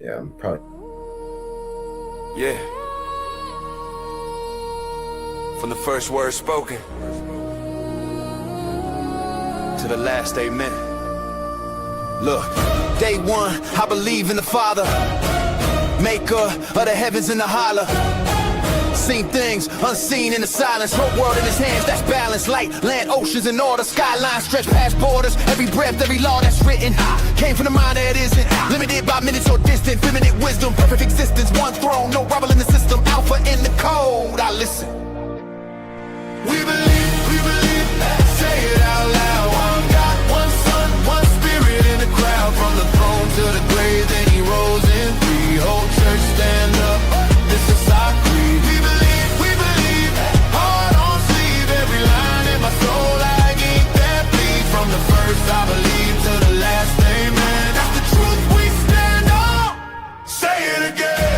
Yeah, probably. Yeah. From the first word spoken to the last amen. Look, day one, I believe in the Father, maker of the heavens and the holler. Seen things unseen in the silence, whole world in his hands, that's balance. Light, land, oceans in order, skylines stretch past borders. Every breath, every law that's written came from the mind that isn't limited by minutes or distant. Feminine wisdom, perfect existence, one throne, no rival in the system. Alpha in the code, I listen. We believe, say it out loud. One God, one Son, one Spirit in the crowd. From the throne to the grave, then he rose in three. Whole church stand up, this is our creed. We believe, heart on sleeve. Every line in my soul, I ink that bleed. From the first I believe to the last, amen. That's the truth we stand on. Say it again.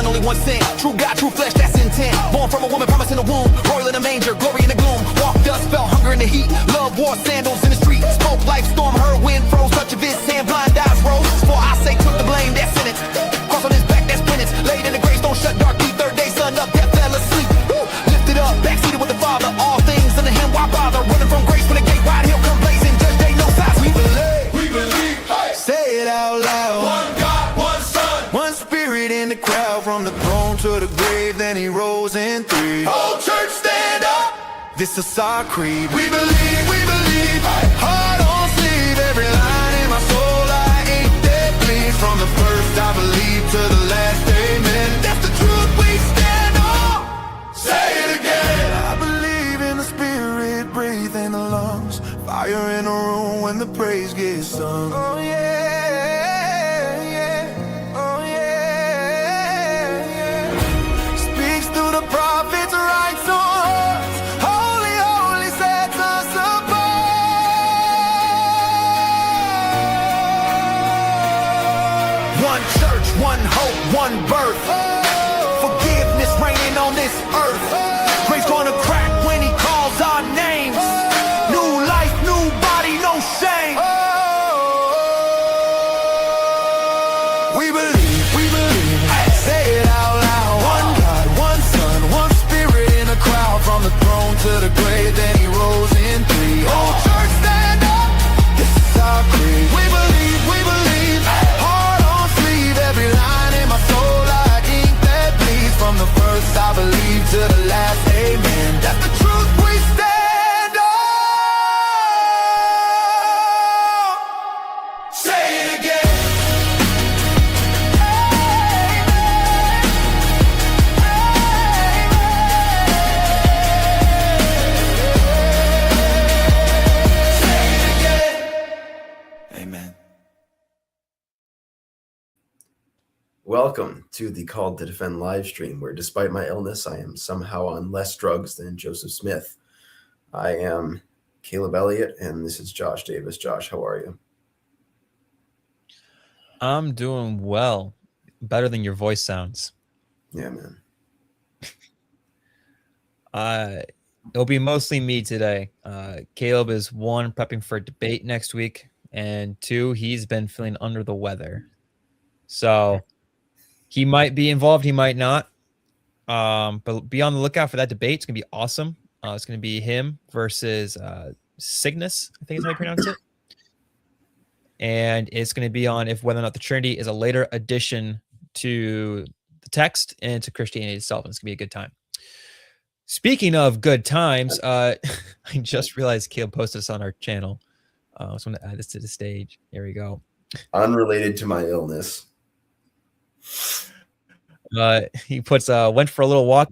Only one sin, true God, true flesh, that's intent. Born from a woman, promise in the womb, royal in a manger, glory in the gloom. Walk dust, felt hunger in the heat, love wore sandals in the street. Spoke life, storm, heard wind, froze, touch of his hand, blind eyes rose. For I say, took the blame, that's sentence. Cross on his back, that's penance. Laid in the grave, don't shut dark, deep, third day, sun up, death fell asleep. Lifted up, backseated with the Father, all things under him, why bother? Running from grace when the gate wide, he'll come blazing, judge day, no size. We believe, say it out loud. One God, one Son, one Spirit in the crowd. From the throne to the grave, then he rose in three. Whole church stand up, this is our creed. We believe, heart on sleeve. Every line in my soul, I ain't that bleed. From the first I believe to the last, amen. That's the truth we stand on. Say it again. I believe in the Spirit, breathe in the lungs. Fire in the room when the praise gets sung. Oh yeah. Prophets write songs, holy, holy sets us apart. One church, one hope, one birth. Forgiveness reigning on this earth. Grace gonna crack when he calls our names. New life, new body, no shame. We believe, say it out loud. One God, one Son, one Spirit in a crowd. From the throne to the grave, then he rose in three. Whole church stand up, this is our creed. We believe, heart on sleeve. Every line in my soul, I ink that bleeds. From the first I believe to the last, amen. That's the truth we stand on. Say it again. Welcome to the Called to Defend live stream, where despite my illness, I am somehow on less drugs than Joseph Smith. I am Caleb Elliott, and this is Josh Davis. Josh, how are you? I'm doing well. Better than your voice sounds. Yeah, man. It'll be mostly me today. Caleb is one, prepping for debate next week, and two, he's been feeling under the weather. So he might be involved, he might not. But be on the lookout for that debate. It's gonna be awesome. It's gonna be him versus Cygnus, I think is how you pronounce it. And it's gonna be on if whether or not the Trinity is a later addition to the text and to Christianity itself. And it's gonna be a good time. Speaking of good times, I just realized Caleb posted this on our channel. I just want to add this to the stage. Here we go. Unrelated to my illness. He puts went for a little walk.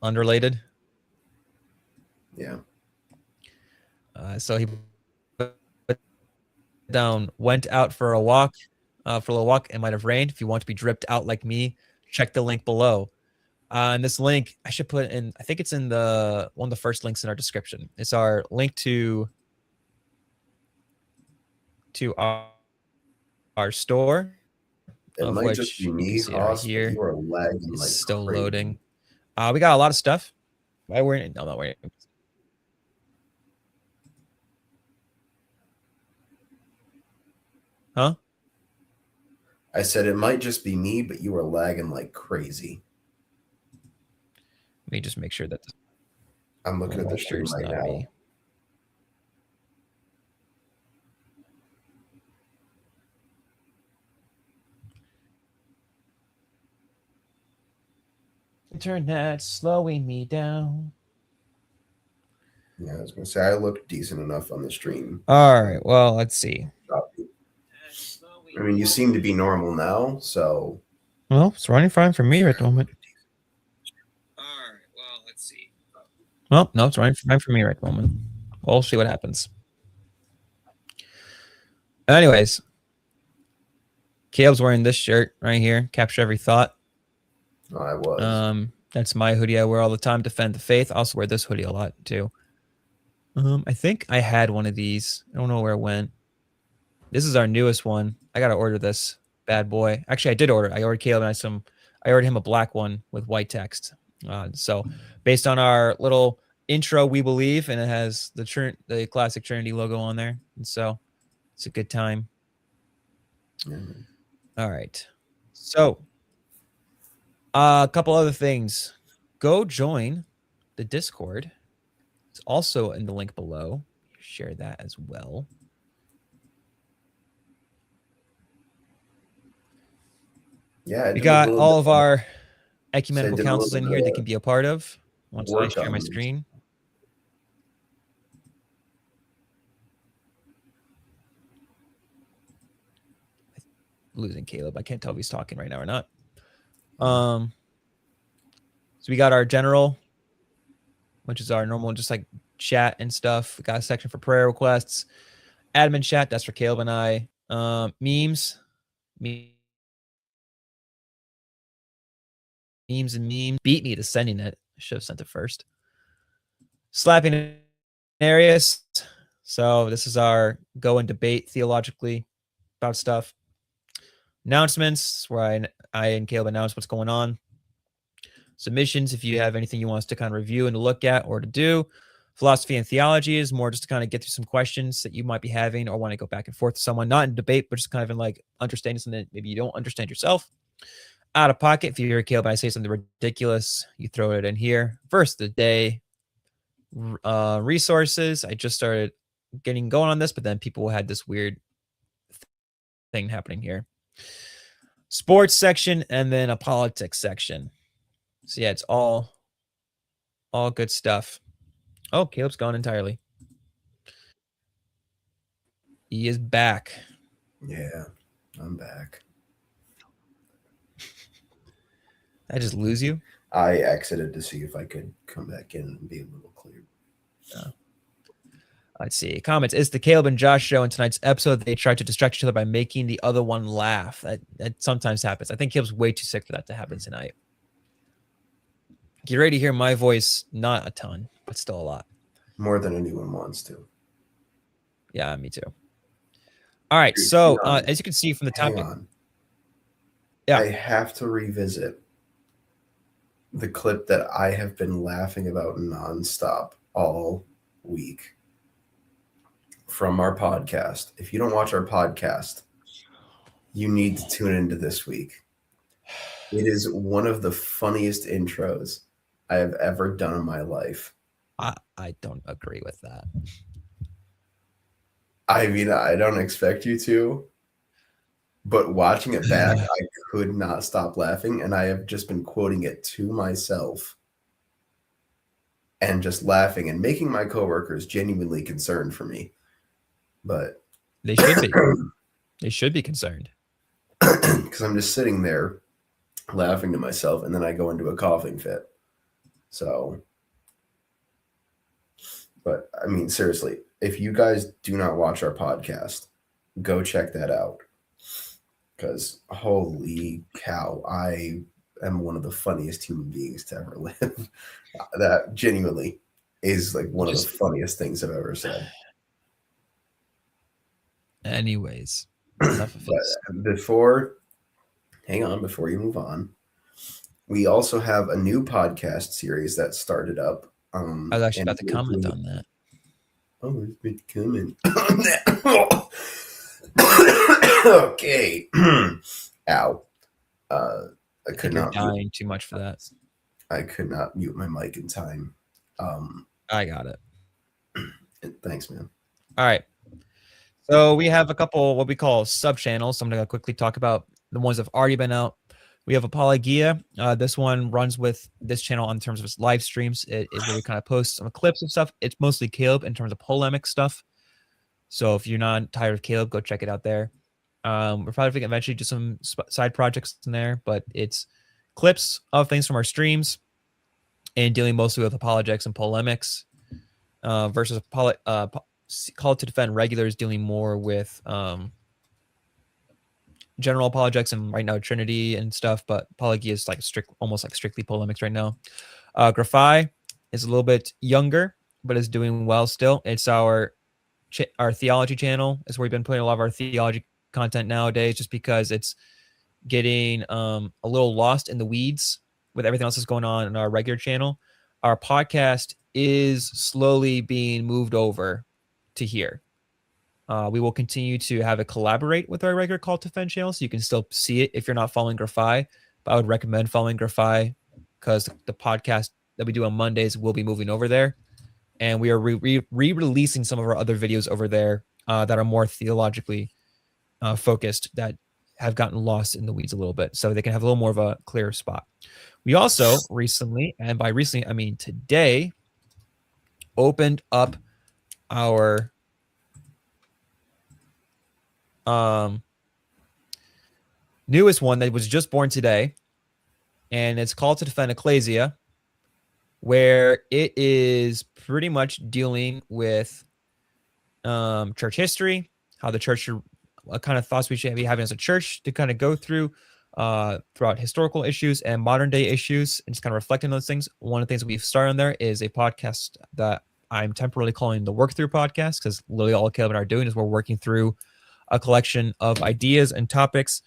Unrelated. Yeah. So he put down, went out for a walk. For a little walk. It might have rained. If you want to be dripped out like me, check the link below. And this link, I should put in, I think it's in the one of the first links in our description. It's our link to our store. It might just be me, right here. You are lagging it's like still crazy. loading. We got a lot of stuff. I'm not wearing Huh? I said it might just be me, but you were lagging like crazy. Let me just make sure that I'm looking at the stream it's right not now. me. Internet slowing me down. Yeah, I was gonna say I look decent enough on the stream. All right. Well, let's see. I mean, you seem to be normal now, so. Well, it's running fine for me at the moment. All right. Well, let's see. Well, no, it's running fine for me right at the moment. We'll see what happens. Anyways, Caleb's wearing this shirt right here. Capture every thought. Oh, I was. That's my hoodie I wear all the time. Defend the faith. I also wear this hoodie a lot too. I think I had one of these. I don't know where it went. This is our newest one. I gotta order this bad boy. Actually, I did order. I ordered Caleb and I ordered him a black one with white text. So based on our little intro, we believe, and it has the classic Trinity logo on there, and so it's a good time. Mm-hmm. All right. So a couple other things. Go join the Discord. It's also in the link below. Share that as well. Yeah, We got all of our ecumenical councils in here that can be a part of once I share my screen. Losing Caleb. I can't tell if he's talking right now or not. So we got our general, which is our normal, just like chat and stuff. We got a section for prayer requests. Admin chat, that's for Caleb and I. Memes and memes. Beat me to sending it. I should have sent it first. Slapping Arius. So this is our go and debate theologically about stuff. Announcements, where I and Caleb announce what's going on. Submissions, if you have anything you want us to kind of review and to look at or to do. Philosophy and theology is more just to kind of get through some questions that you might be having or want to go back and forth with someone, not in debate, but just kind of in like understanding something that maybe you don't understand yourself. Out of pocket, if you hear Caleb and I say something ridiculous, you throw it in here. Verse of the day, resources. I just started getting going on this, but then people had this weird thing happening here. Sports section and then a politics section. So yeah, it's all good stuff. Oh, Caleb's gone entirely. He is back. Yeah, I'm back. I just lose you? I exited to see if I could come back in and be a little clear. Let's see. Comments. It's the Caleb and Josh show. In tonight's episode, they tried to distract each other by making the other one laugh. That sometimes happens. I think Caleb's way too sick for that to happen tonight. Get ready to hear my voice. Not a ton, but still a lot. More than anyone wants to. Yeah, me too. All right. So as you can see from the topic. Hang on. Yeah. I have to revisit the clip that I have been laughing about nonstop all week from our podcast. If you don't watch our podcast, you need to tune into this week. It is one of the funniest intros I have ever done in my life. I don't agree with that. I mean, I don't expect you to, but watching it back, I could not stop laughing, and I have just been quoting it to myself and just laughing and making my coworkers genuinely concerned for me. But they should be. They should be concerned. Because I'm just sitting there laughing to myself, and then I go into a coughing fit. So, but I mean, seriously, if you guys do not watch our podcast, go check that out. Because holy cow, I am one of the funniest human beings to ever live. That genuinely is like one of the funniest things I've ever said. Anyways, enough of this. Before you move on, we also have a new podcast series that started up. I was actually about to comment on that. Oh, it's been coming. Okay. Ow. I I could think you're not dying too much for that. I could not mute my mic in time. I got it. Thanks, man. All right. So we have a couple what we call sub channels. So I'm going to quickly talk about the ones that have already been out. We have Apologia. This one runs with this channel in terms of its live streams. It is where we kind of post some clips and stuff. It's mostly Caleb in terms of polemic stuff. So if you're not tired of Caleb, go check it out there. We're probably thinking eventually do some side projects in there, but it's clips of things from our streams and dealing mostly with apologetics and polemics versus Call to Defend regulars dealing more with general apologetics and right now Trinity and stuff, but Apologia is like almost like strictly polemics right now. Graphai is a little bit younger, but is doing well still. It's our theology channel. Is where we've been putting a lot of our theology content nowadays, just because it's getting a little lost in the weeds with everything else that's going on in our regular channel. Our podcast is slowly being moved over to here. We will continue to have it collaborate with our regular Call to Defend channel, so you can still see it if you're not following Graphai. But I would recommend following Graphai because the podcast that we do on Mondays will be moving over there, and we are re-releasing some of our other videos over there that are more theologically focused, that have gotten lost in the weeds a little bit, so they can have a little more of a clear spot. We also recently, and by recently I mean today, opened up our newest one that was just born today, and it's called To Defend Ecclesia, where it is pretty much dealing with church history, how the church should, what kind of thoughts we should be having as a church to kind of go through throughout historical issues and modern day issues, and just kind of reflecting on those things. One of the things we've started on there is a podcast that I'm temporarily calling the Work Through Podcast, because literally all Caleb and I are doing is we're working through a collection of ideas and topics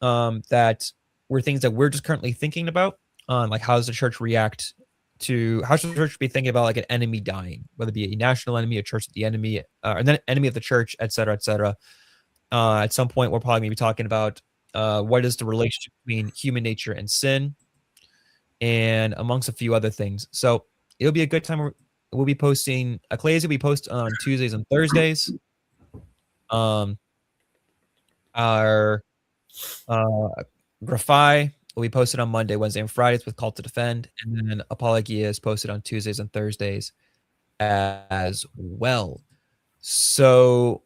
that were things that we're just currently thinking about, like how does the church react to, how should the church be thinking about like an enemy dying, whether it be a national enemy, a church, the enemy, and then enemy of the church, et cetera, et cetera. At some point, we're probably going to be talking about what is the relationship between human nature and sin, and amongst a few other things. So it'll be a good time. We'll be posting Ecclesia. We post on Tuesdays and Thursdays. Our Graphai will be posted on Monday, Wednesday, and Fridays with Call to Defend, and then Apologia is posted on Tuesdays and Thursdays as well. So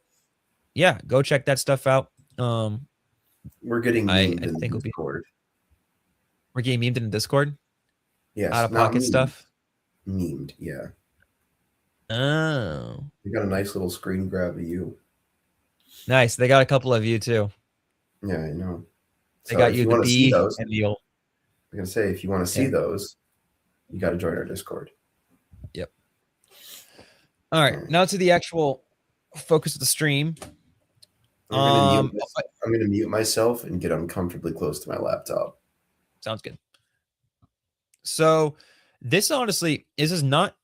yeah, go check that stuff out. We're getting memed in I think Discord. We're getting memed in the Discord. Yes, Out of pocket stuff. Memed, yeah. Oh, We got a nice little screen grab of you. nice. They got a couple of you too. Yeah, I know. They got you the B those, and the O. I'm gonna say, if you want to see those, you got to join our Discord. Yep. All right, now to the actual focus of the stream. I'm gonna mute myself and get uncomfortably close to my laptop. Sounds good. So this honestly, this is not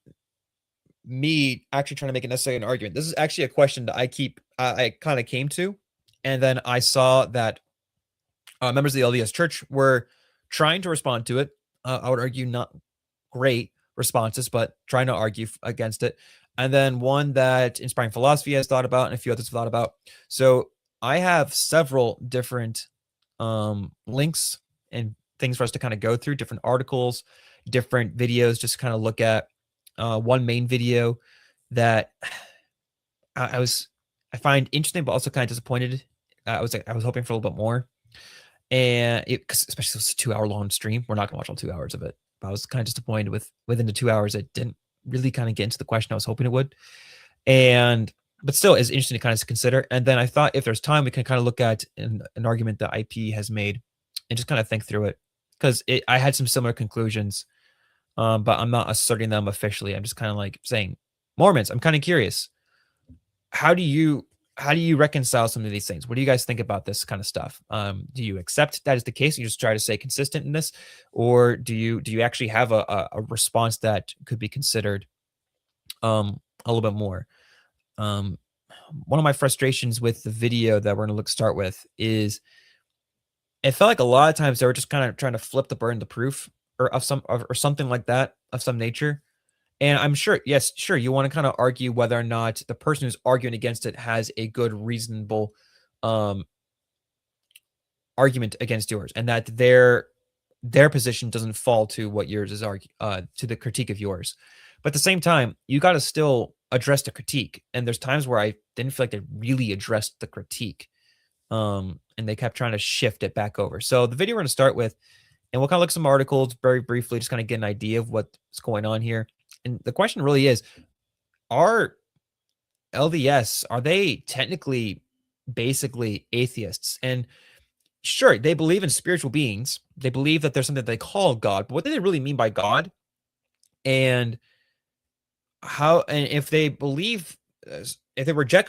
me actually trying to make it necessarily an argument. This is actually a question that I kind of came to, and then I saw that members of the L.D.S. church were trying to respond to it. I would argue not great responses, but trying to argue against it. And then one that Inspiring Philosophy has thought about, and a few others have thought about. So I have several different links and things for us to kind of go through, different articles, different videos, just kind of look at one main video that I find interesting, but also kind of disappointed. I was hoping for a little bit more, and especially it's a 2-hour long stream. We're not gonna watch all 2 hours of it. But I was kind of disappointed within the 2 hours. It didn't really kind of get into the question I was hoping it would, but still it's interesting to kind of consider. And then I thought if there's time, we can kind of look at an argument that IP has made and just kind of think through it, because I had some similar conclusions, but I'm not asserting them officially. I'm just kind of like saying, Mormons, I'm kind of curious. How do you reconcile some of these things? What do you guys think about this kind of stuff? Do you accept that is the case and you just try to stay consistent in this, or do you actually have a response that could be considered a little bit more? one of my frustrations with the video that we're going to start with is it felt like a lot of times they were just kind of trying to flip the burden of proof or something like that of some nature. And I'm sure, yes, sure, you want to kind of argue whether or not the person who's arguing against it has a good, reasonable argument against yours, and that their position doesn't fall to what yours is to the critique of yours. But at the same time, you got to still address the critique. And there's times where I didn't feel like they really addressed the critique, and they kept trying to shift it back over. So the video we're going to start with, and we'll kind of look at some articles very briefly, just kind of get an idea of what's going on here. And the question really is, are LDS, are they technically basically atheists? And sure, they believe in spiritual beings. They believe that there's something that they call God, but what do they really mean by God? And how, and if they believe, if they reject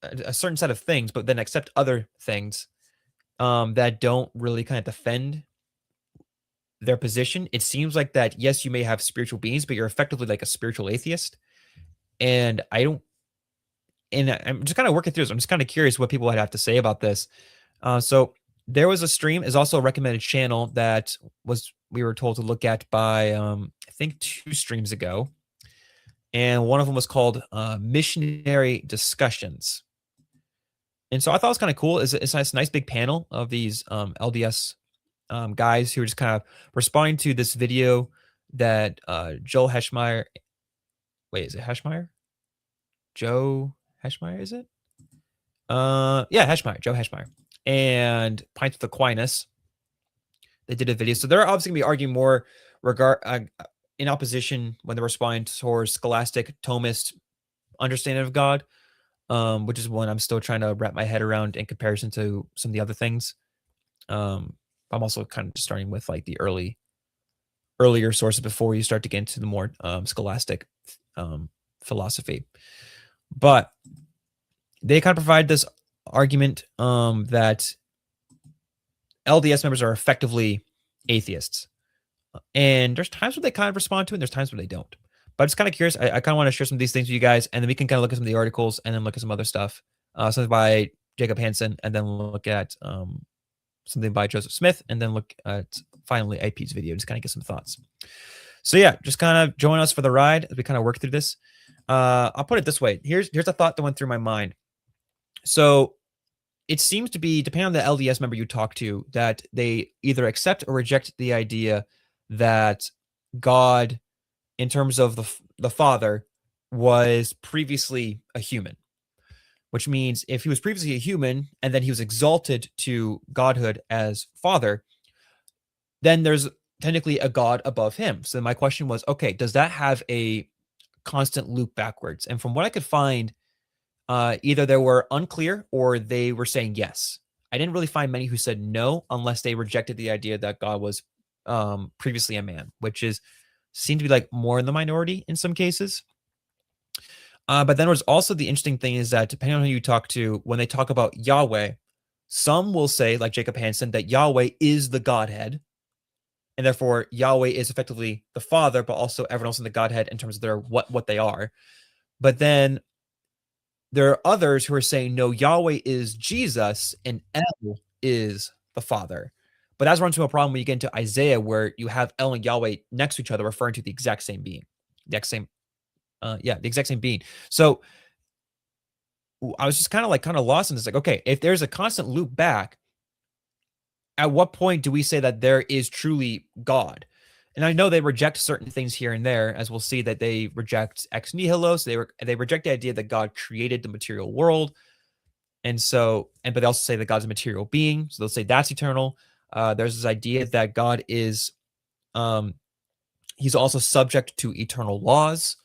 a certain set of things, but then accept other things that don't really kind of defend their position, it seems like that, yes, you may have spiritual beings, but you're effectively like a spiritual atheist. And I'm just kind of working through this. I'm just kind of curious what people would have to say about this. So there was a stream, is also a recommended channel that we were told to look at by, I think 2 streams ago. And one of them was called Missionary Discussions. And so I thought it was kind of cool. It's a nice big panel of these LDS guys who are just kind of responding to this video that Joel Heschmeyer, wait, is it Heschmeyer? Joe Heschmeyer, is it? Yeah, Heschmeyer, Joe Heschmeyer. And Pints with Aquinas. They did a video. So they're obviously going to be arguing more in opposition when they're responding towards scholastic Thomist understanding of God, which is one I'm still trying to wrap my head around in comparison to some of the other things. I'm also kind of starting with like the earlier sources before you start to get into the more scholastic philosophy. But they kind of provide this argument that LDS members are effectively atheists. And there's times where they kind of respond to it, and there's times where they don't. But I'm just kind of curious. I kind of want to share some of these things with you guys, and then we can kind of look at some of the articles and then look at some other stuff. Something by Jacob Hansen, and then look at something by Joseph Smith, and then look at finally IP's video, just kind of get some thoughts. So yeah, just kind of join us for the ride as we kind of work through this. I'll put it this way. Here's a thought that went through my mind. So it seems to be, depending on the LDS member you talk to, that they either accept or reject the idea that God, in terms of the Father, was previously a human. Which means if he was previously a human and then he was exalted to godhood as Father, then there's technically a God above him. So my question was, okay, does that have a constant loop backwards? And from what I could find, either they were unclear or they were saying yes. I didn't really find many who said no, unless they rejected the idea that God was previously a man, which seemed to be like more in the minority in some cases. But then there's also the interesting thing is that depending on who you talk to, when they talk about Yahweh, some will say, like Jacob Hansen, that Yahweh is the Godhead, and therefore Yahweh is effectively the Father, but also everyone else in the Godhead in terms of their what they are. But then there are others who are saying, no, Yahweh is Jesus and El is the Father. But that's runs into a problem when you get into Isaiah, where you have El and Yahweh next to each other, referring to the exact same being, the exact same being. So I was just kind of lost in this. Like, okay, if there's a constant loop back, at what point do we say that there is truly God? And I know they reject certain things here and there, as we'll see that they reject ex nihilo. So they reject the idea that God created the material world. And so, but they also say that God's a material being. So they'll say that's eternal. There's this idea that God is, he's also subject to eternal laws.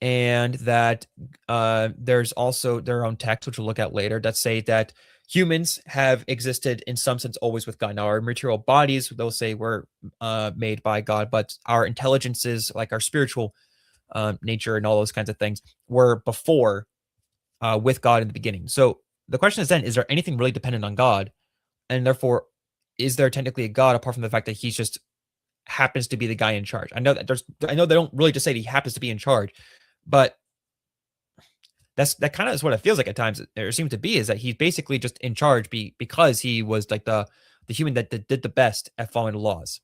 And that there's also their own text, which we'll look at later, that say that humans have existed in some sense always with God. Now, our material bodies, they'll say, were made by God, but our intelligences, like our spiritual nature and all those kinds of things, were before with God in the beginning. So the question is then, is there anything really dependent on God? And therefore, is there technically a God apart from the fact that he's just happens to be the guy in charge? I know they don't really just say that he happens to be in charge, but that kind of is what it feels like at times. There seems to be is that he's basically just in charge because he was like the human that did the best at following the laws.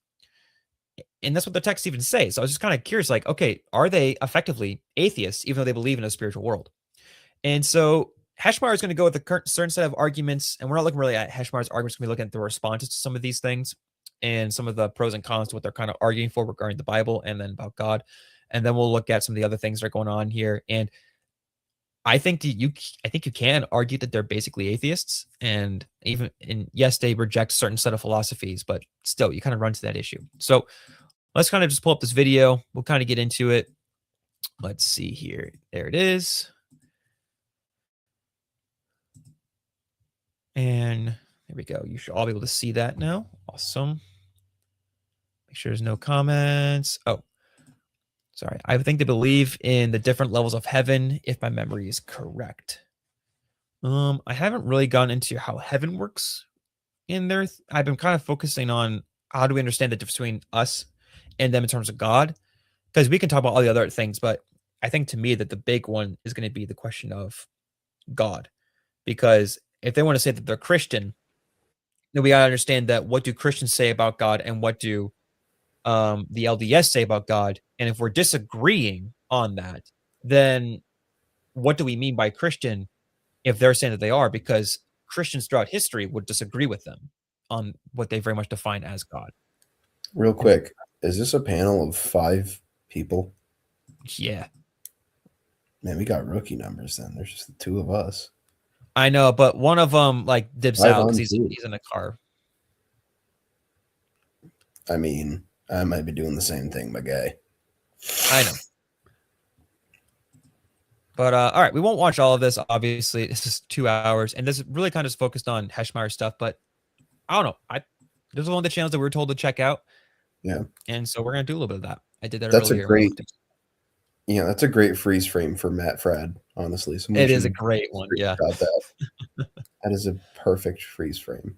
And that's what the text even say. So I was just kind of curious, like, okay, are they effectively atheists, even though they believe in a spiritual world? And so Heschmeyer is going to go with a certain set of arguments, and we're not looking really at Heschmeyer's arguments. We're going to be looking at the responses to some of these things and some of the pros and cons to what they're kind of arguing for regarding the Bible and then about God. And then we'll look at some of the other things that are going on here. And I think you can argue that they're basically atheists, and yes, they reject certain set of philosophies, but still, you kind of run to that issue. So let's kind of just pull up this video. We'll kind of get into it. Let's see here. There it is. And there we go. You should all be able to see that now. Awesome. Make sure there's no comments. Oh, sorry. I think they believe in the different levels of heaven, if my memory is correct. I haven't really gone into how heaven works in there. I've been kind of focusing on how do we understand the difference between us and them in terms of God, because we can talk about all the other things, but I think to me that the big one is going to be the question of God, because if they want to say that they're Christian, then we got to understand that what do Christians say about God and what do the L.D.S say about God? And if we're disagreeing on that, then what do we mean by Christian if they're saying that they are? Because Christians throughout history would disagree with them on what they very much define as God. Real quick, is this a panel of 5 people? Yeah. Man, we got rookie numbers then. There's just the 2 of us. I know, but one of them like dips out because he's in a car. I mean, I might be doing the same thing, my guy. I know. But all right, we won't watch all of this. Obviously, it's just 2 hours, and this is really kind of focused on Heschmeyer stuff. But I don't know. This is one of the channels that we were told to check out. Yeah, and so we're gonna do a little bit of that. I did that. That's earlier. That's a great freeze frame for Matt Frad. Honestly, it is a great one. Yeah, about that. That is a perfect freeze frame.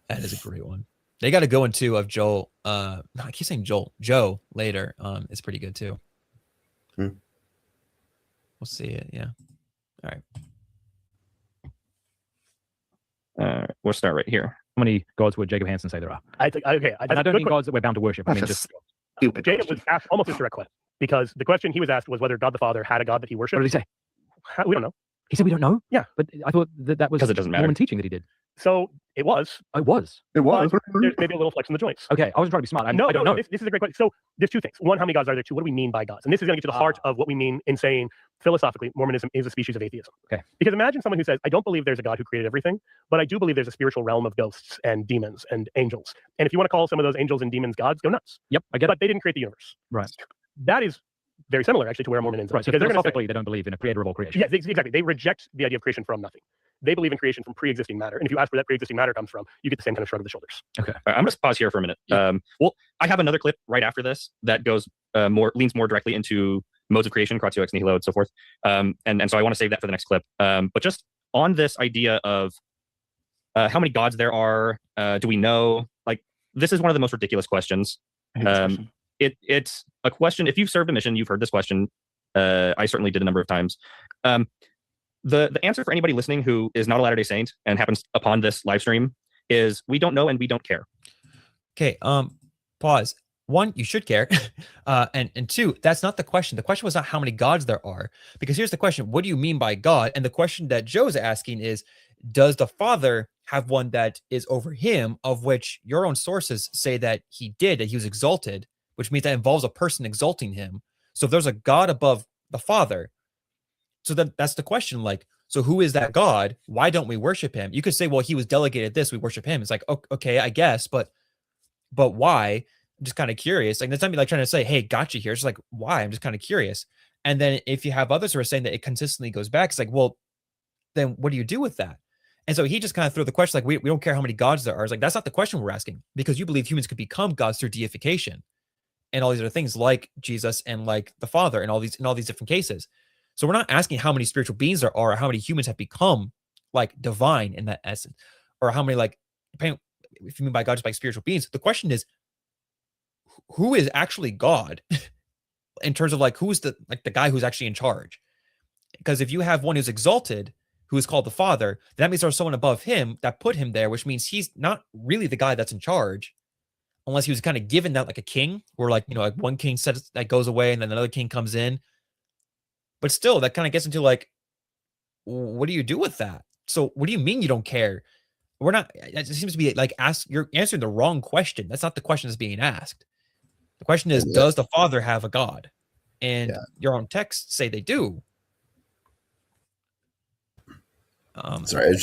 That is a great one. They got to go into of Joel. I keep saying Joe later. It's pretty good too. We'll see it. Yeah. All right. We'll start right here. How many gods would Jacob Hansen say there are? I don't mean gods that we're bound to worship. I mean just stupid. Jacob was asked almost a direct question, because the question he was asked was whether God the Father had a God that he worshipped. What did he say? We don't know. He said we don't know. Yeah, but I thought that was because it doesn't matter. Mormon teaching that he did. So it was. It was. There's maybe a little flex in the joints. Okay, I wasn't trying to be smart. I don't know. This is a great question. So there's 2 things. One, how many gods are there? 2, what do we mean by gods? And this is going to get to the heart of what we mean in saying philosophically Mormonism is a species of atheism. Okay. Because imagine someone who says, I don't believe there's a God who created everything, but I do believe there's a spiritual realm of ghosts and demons and angels. And if you want to call some of those angels and demons gods, go nuts. Yep, I get it. But they didn't create the universe. Right. That is very similar actually to where Mormon ends up. Right. So because philosophically, they don't believe in a creator of all creation. Yeah, exactly. They reject the idea of creation from nothing. They believe in creation from pre-existing matter. And if you ask where that pre-existing matter comes from, you get the same kind of shrug of the shoulders. Okay. I'm going to pause here for a minute. Yeah. Well, I have another clip right after this that goes leans more directly into modes of creation, Kratio ex nihilo, and so forth. And so I want to save that for the next clip. But just on this idea of how many gods there are, do we know? Like, this is one of the most ridiculous questions. It's a question. If you've served a mission, you've heard this question. I certainly did a number of times. The answer for anybody listening who is not a Latter-day Saint and happens upon this live stream is we don't know and we don't care. Okay. Pause. 1, you should care. And 2, that's not the question. The question was not how many gods there are, because here's the question. What do you mean by God? And the question that Joe's asking is, does the Father have one that is over him, of which your own sources say that he did, that he was exalted, which means that involves a person exalting him. So if there's a God above the Father, so that's the question. Like, so who is that God? Why don't we worship him? You could say, well, he was delegated this, we worship him. It's like, okay, I guess, but why? I'm just kind of curious. Like, that's not me like trying to say, hey, gotcha here. It's just like, why? I'm just kind of curious. And then if you have others who are saying that it consistently goes back, it's like, well, then what do you do with that? And so he just kind of threw the question, like, we don't care how many gods there are. It's like, that's not the question we're asking, because you believe humans could become gods through deification and all these other things like Jesus and like the Father and all these different cases. So we're not asking how many spiritual beings there are or how many humans have become like divine in that essence, or how many, like, if you mean by God just by spiritual beings. The question is, who is actually God in terms of like, who's the guy who's actually in charge? because if you have one who's exalted, who is called the Father, that means there's someone above him that put him there, which means he's not really the guy that's in charge, unless he was kind of given that like a king, where like, you know, like one king says that goes away and then another king comes in. But still, that kind of gets into like, what do you do with that? So what do you mean you don't care? We're not, it seems to be like, you're answering the wrong question. That's not the question that's being asked. The question is, does the Father have a God? And your own texts say they do. Sorry,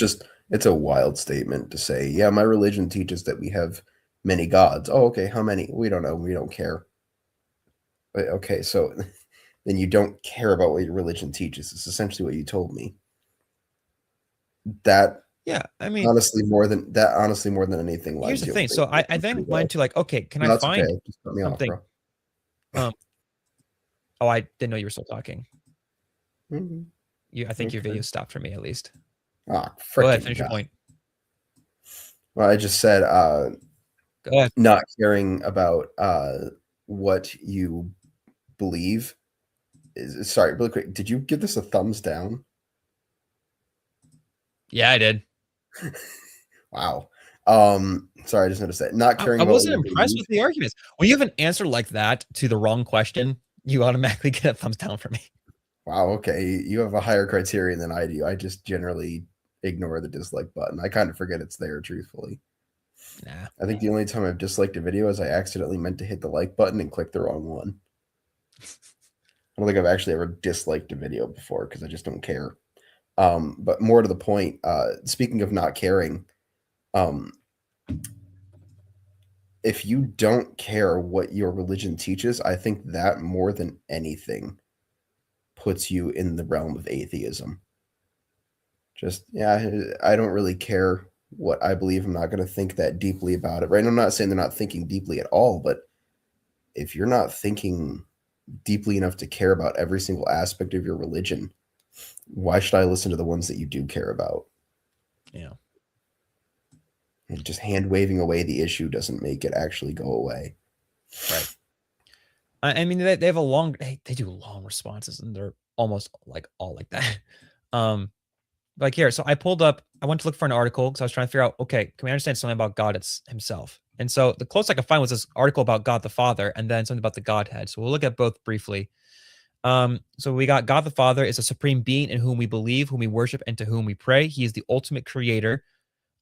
it's a wild statement to say, yeah, my religion teaches that we have many gods. Oh, okay, how many? We don't know. We don't care. But, okay, so then you don't care about what your religion teaches. It's essentially what you told me. That I mean, honestly more than anything. Here's the thing. So I then went to like, okay, can I find Just cut me something? off, bro. Oh, I didn't know you were still talking. Mm-hmm. I think your video stopped for me at least. Go ahead, finish your point. Well, I just said Go ahead. not caring about what you believe is. Sorry, really quick. Did you give this a thumbs down? Yeah, I did. Wow. Sorry, I just noticed that. Not caring. I wasn't impressed with the arguments. When you have an answer like that to the wrong question, you automatically get a thumbs down from me. Wow. Okay, you have a higher criterion than I do. I just generally ignore the dislike button. I kind of forget it's there, truthfully. Nah. I think the only time I've disliked a video is I accidentally meant to hit the like button and click the wrong one. I don't think I've actually ever disliked a video before because I just don't care. But more to the point, speaking of not caring, if you don't care what your religion teaches, I think that more than anything puts you in the realm of atheism. Just, I don't really care what I believe. I'm not going to think that deeply about it, right? I'm not saying they're not thinking deeply at all, but if you're not thinking deeply enough to care about every single aspect of your religion, why should I listen to the ones that you do care about? Yeah. And just hand waving away the issue doesn't make it actually go away. Right. I mean, they have they do long responses and they're almost like all like that. Like here, so I went to look for an article because I was trying to figure out, okay, can we understand something about God himself? And so the closest I could find was this article about God the Father and then something about the Godhead. So we'll look at both briefly. So we got God the Father is a supreme being in whom we believe, whom we worship, and to whom we pray. He is the ultimate creator,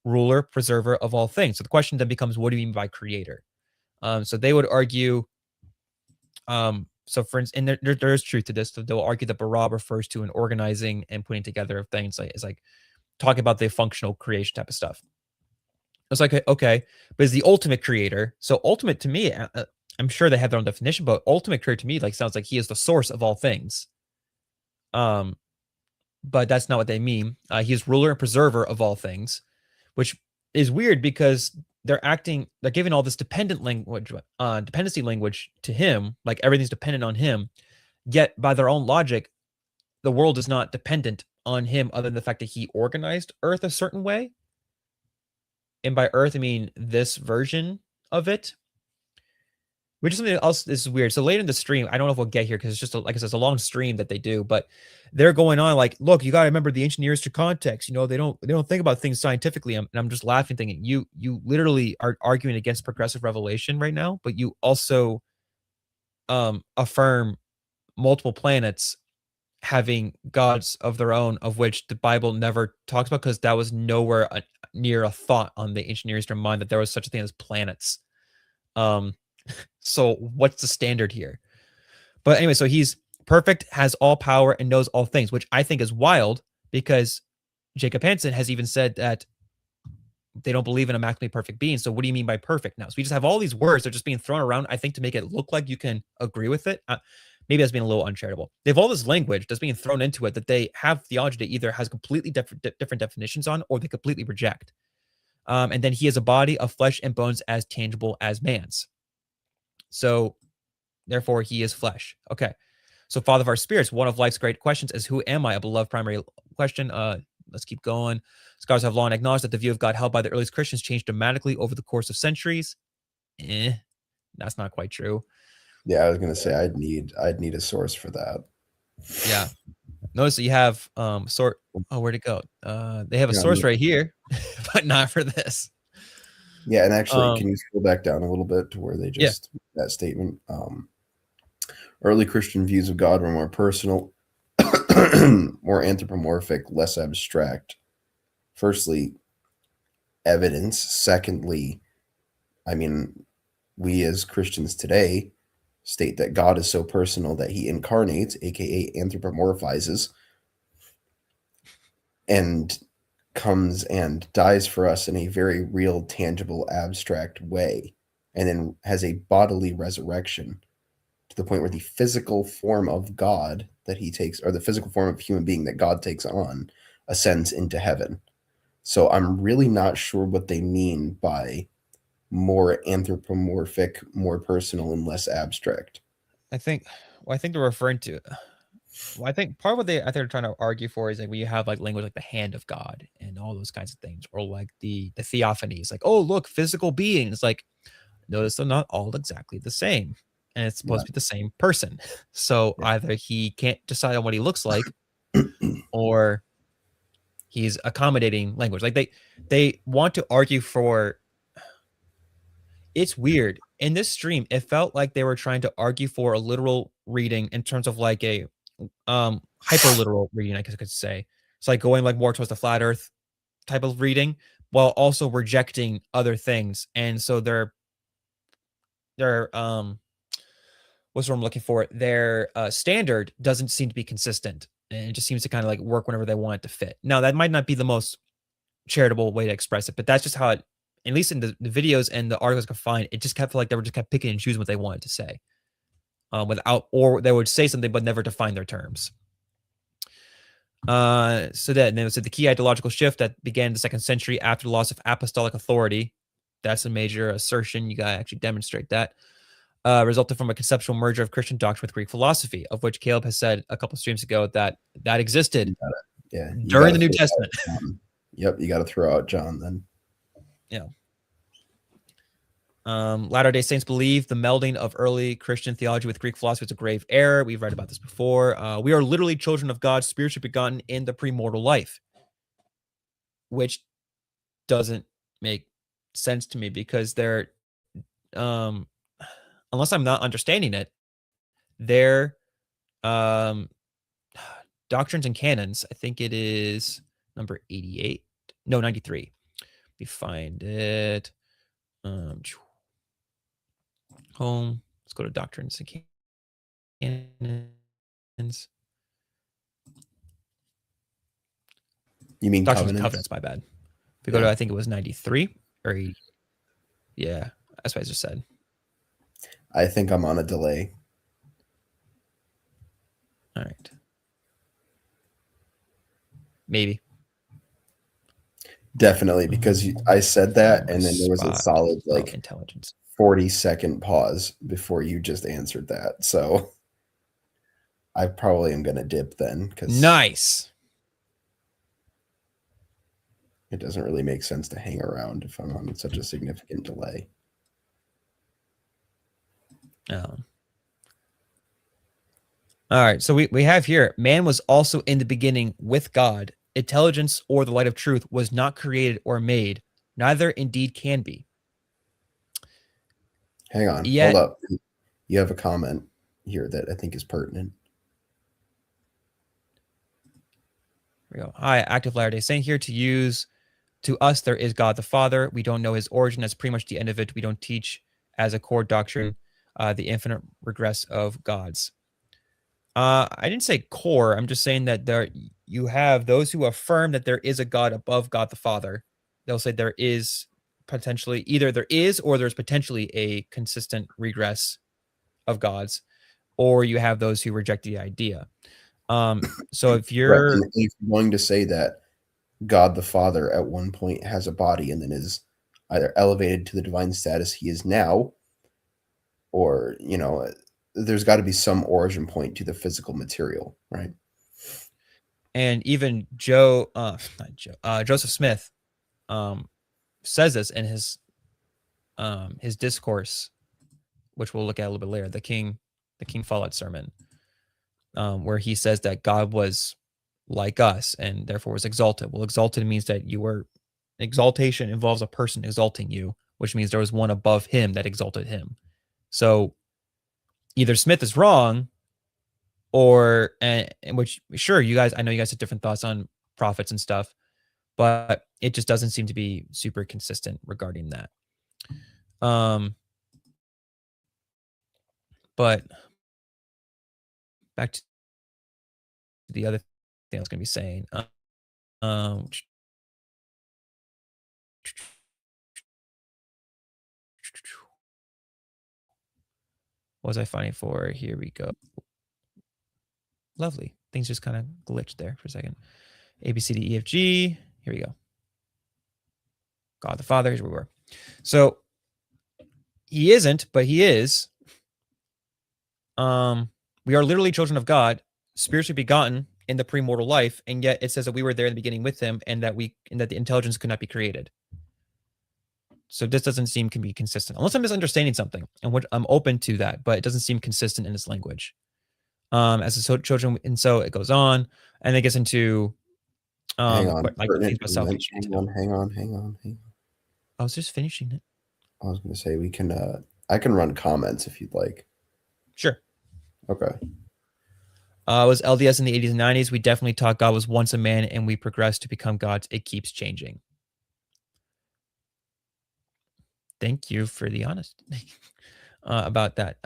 ruler, preserver of all things. So the question then becomes, what do you mean by creator? So they would argue, so for instance, and there is truth to this. So they'll argue that bara refers to an organizing and putting together of things. It's like talking about the functional creation type of stuff. It's like, okay, but is the ultimate creator. So ultimate to me, I'm sure they have their own definition, but ultimate creator to me like sounds like he is the source of all things. But that's not what they mean. He is ruler and preserver of all things, which is weird because they're giving all this dependency language to him, like everything's dependent on him. Yet by their own logic, the world is not dependent on him other than the fact that he organized Earth a certain way. And by Earth, I mean this version of it, which is something else. This is weird. So later in the stream, I don't know if we'll get here because it's just like I said, it's a long stream that they do, but they're going on like, look, you got to remember the ancient Near Eastern context. You know, they don't think about things scientifically. And I'm just laughing, thinking you literally are arguing against progressive revelation right now, but you also affirm multiple planets having gods of their own, of which the Bible never talks about because that was nowhere near a thought on the ancient Near Eastern mind that there was such a thing as planets. So what's the standard here? But anyway, so he's perfect, has all power, and knows all things, which I think is wild because Jacob Hansen has even said that they don't believe in a maximally perfect being. So what do you mean by perfect now? So we just have all these words that are just being thrown around, I think, to make it look like you can agree with it. Maybe that's being a little uncharitable. They have all this language that's being thrown into it that they have theology that either has completely different definitions on or they completely reject. And then he has a body of flesh and bones as tangible as man's. So therefore he is flesh. Okay. So Father of our spirits, one of life's great questions is, who am I? A beloved primary question. Let's keep going. Scholars have long acknowledged that the view of God held by the earliest Christians changed dramatically over the course of centuries. That's not quite true. Yeah, I was gonna say I'd need a source for that. Yeah. Notice that you have sort. Oh, where'd it go? They have a source right here, but not for this. Yeah, and actually, can you scroll back down a little bit to where they just that statement? Early Christian views of God were more personal, more anthropomorphic, less abstract. Firstly, evidence. Secondly, I mean, we as Christians today state that God is so personal that he incarnates, aka anthropomorphizes, and comes and dies for us in a very real, tangible, abstract way, and then has a bodily resurrection to the point where the physical form of God that he takes, or the physical form of human being that God takes on, ascends into heaven. So I'm really not sure what they mean by more anthropomorphic, more personal, and less abstract. I think they're referring to. Well, I think part of what they're trying to argue for is like when you have like language like the hand of God and all those kinds of things, or like the theophanies, like, oh look, physical beings. Like, notice they're not all exactly the same, and it's supposed to be the same person. So either he can't decide on what he looks like, or he's accommodating language. Like they want to argue for. It's weird. In this stream, it felt like they were trying to argue for a literal reading in terms of like a hyper literal reading, I guess I could say. It's like going like more towards the flat earth type of reading while also rejecting other things. And so they're what's what I'm looking for? Their standard doesn't seem to be consistent. And it just seems to kind of like work whenever they want it to fit. Now, that might not be the most charitable way to express it, but that's just how it, at least in the videos and the articles I could find, it just kept like they were just kept picking and choosing what they wanted to say, or they would say something but never define their terms. So then it said the key ideological shift that began in the 2nd century after the loss of apostolic authority. That's a major assertion. You gotta actually demonstrate that. Resulted from a conceptual merger of Christian doctrine with Greek philosophy, of which Caleb has said a couple streams ago that existed during the New Testament. Yep, you got to throw out John then. Yeah. Latter-day Saints believe the melding of early Christian theology with Greek philosophy is a grave error. We've read about this before. We are literally children of God, spiritually begotten in the premortal life, which doesn't make sense to me because they're, unless I'm not understanding it, their doctrines and canons, I think it is number 88. No, 93. We find it. Home. Let's go to doctrines and canons. You mean doctrines covenants? And covenants? My bad. If we go to, I think it was 93 or 80. Yeah, that's what I just said. I think I'm on a delay. All right. Maybe. Definitely, because I said that, and then there was a solid like intelligence 40-second pause before you just answered that. So I probably am going to dip then. Because nice. It doesn't really make sense to hang around if I'm on such a significant delay. All right. So we have here, man was also in the beginning with God. Intelligence or the light of truth was not created or made. Neither indeed can be. Hang on. Hold up. You have a comment here that I think is pertinent. Here we go. Hi, Active Latter-day Saint here to use. To us, there is God the Father. We don't know his origin. That's pretty much the end of it. We don't teach as a core doctrine the infinite regress of gods. I didn't say core. I'm just saying that you have those who affirm that there is a God above God the Father. They'll say there is potentially, either there is or there's potentially a consistent regress of gods, or you have those who reject the idea. So if you're, if you're going to say that God the Father at one point has a body and then is either elevated to the divine status he is now, or, you know, there's got to be some origin point to the physical material, right? And even Joseph Smith says this in his discourse, which we'll look at a little bit later, the King Follett sermon, where he says that God was like us, and therefore was exalted. Well, exalted means that you were, exaltation involves a person exalting you, which means there was one above him that exalted him. So either Smith is wrong, or, and which, sure, you guys, I know you guys have different thoughts on prophets and stuff, but it just doesn't seem to be super consistent regarding that. But back to the other thing I was going to be saying. What was I finding for? Here we go. Lovely. Things just kind of glitched there for a second. A, B, C, D, E, F, G. Here we go. God the Father. Here's where we were. So he isn't, but he is. We are literally children of God, spiritually begotten in the premortal life, and yet it says that we were there in the beginning with him, and that the intelligence could not be created. So this doesn't seem can be consistent, unless I'm misunderstanding something, and what I'm open to that, but it doesn't seem consistent in its language. As the children, and so it goes on, and it gets into hang on, like hang on. I was just finishing it. I was going to say we can. I can run comments if you'd like. Sure. Okay. Was L.D.S. in the 80s and 90s? We definitely taught God was once a man, and we progressed to become gods. It keeps changing. Thank you for the honesty about that.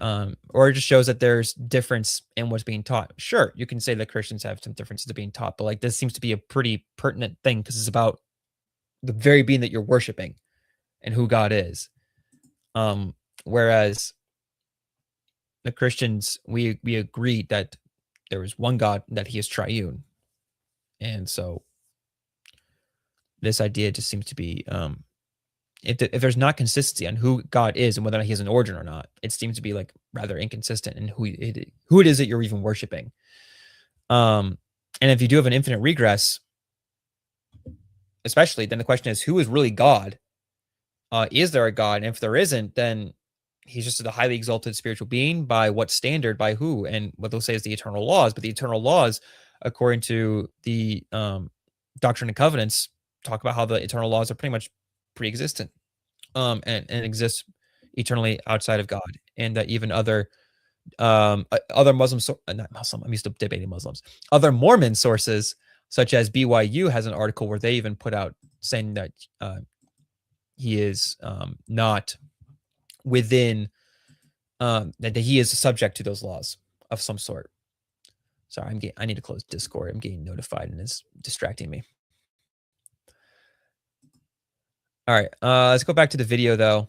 Or it just shows that there's difference in what's being taught. Sure, you can say that Christians have some differences to being taught, but like this seems to be a pretty pertinent thing because it's about the very being that you're worshiping and who God is. Whereas the Christians, we agreed that there is one God, that he is triune. And so this idea just seems to be, if there's not consistency on who God is and whether or not he has an origin or not, it seems to be like rather inconsistent in who it is that you're even worshiping. And if you do have an infinite regress, especially, then the question is, who is really God? Is there a God? And if there isn't, then he's just a highly exalted spiritual being. By what standard? By who? And what they'll say is the eternal laws. But the eternal laws, according to the Doctrine and Covenants, talk about how the eternal laws are pretty much pre-existent and exist eternally outside of God, and that even other Muslims, not Muslim, I'm used to debating Muslims, other Mormon sources such as BYU has an article where they even put out saying that he is not within that he is subject to those laws of some sort. Sorry, I need to close Discord. I'm getting notified and it's distracting me. All right, let's go back to the video though.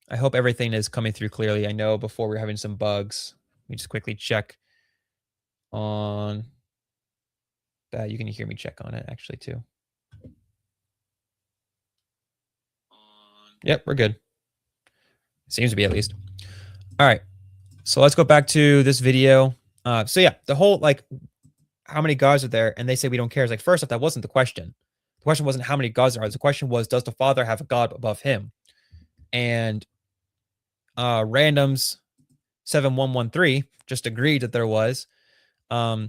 I hope everything is coming through clearly. I know before we were having some bugs. Let me just quickly check on that. You can hear me check on it actually too. Yep, we're good. Seems to be, at least. All right, so let's go back to this video. So yeah, the whole like how many gods are there, and they say we don't care. It's like, first off, that wasn't the question. The question wasn't how many gods there are. The question was, does the Father have a God above him? And randoms 7113 just agreed that there was. I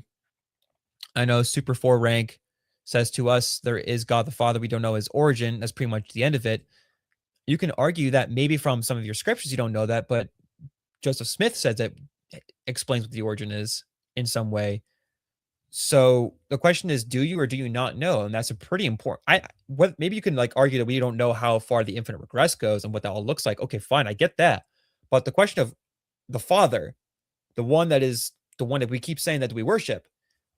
know Super 4 rank says to us there is God the Father. We don't know his origin. That's pretty much the end of it. You can argue that maybe from some of your scriptures you don't know that, but Joseph Smith says that explains what the origin is in some way. So the question is, do you or do you not know? And that's a pretty important. Maybe you can like argue that we don't know how far the infinite regress goes and what that all looks like. Okay, fine, I get that. But the question of the Father, the one that we keep saying that we worship,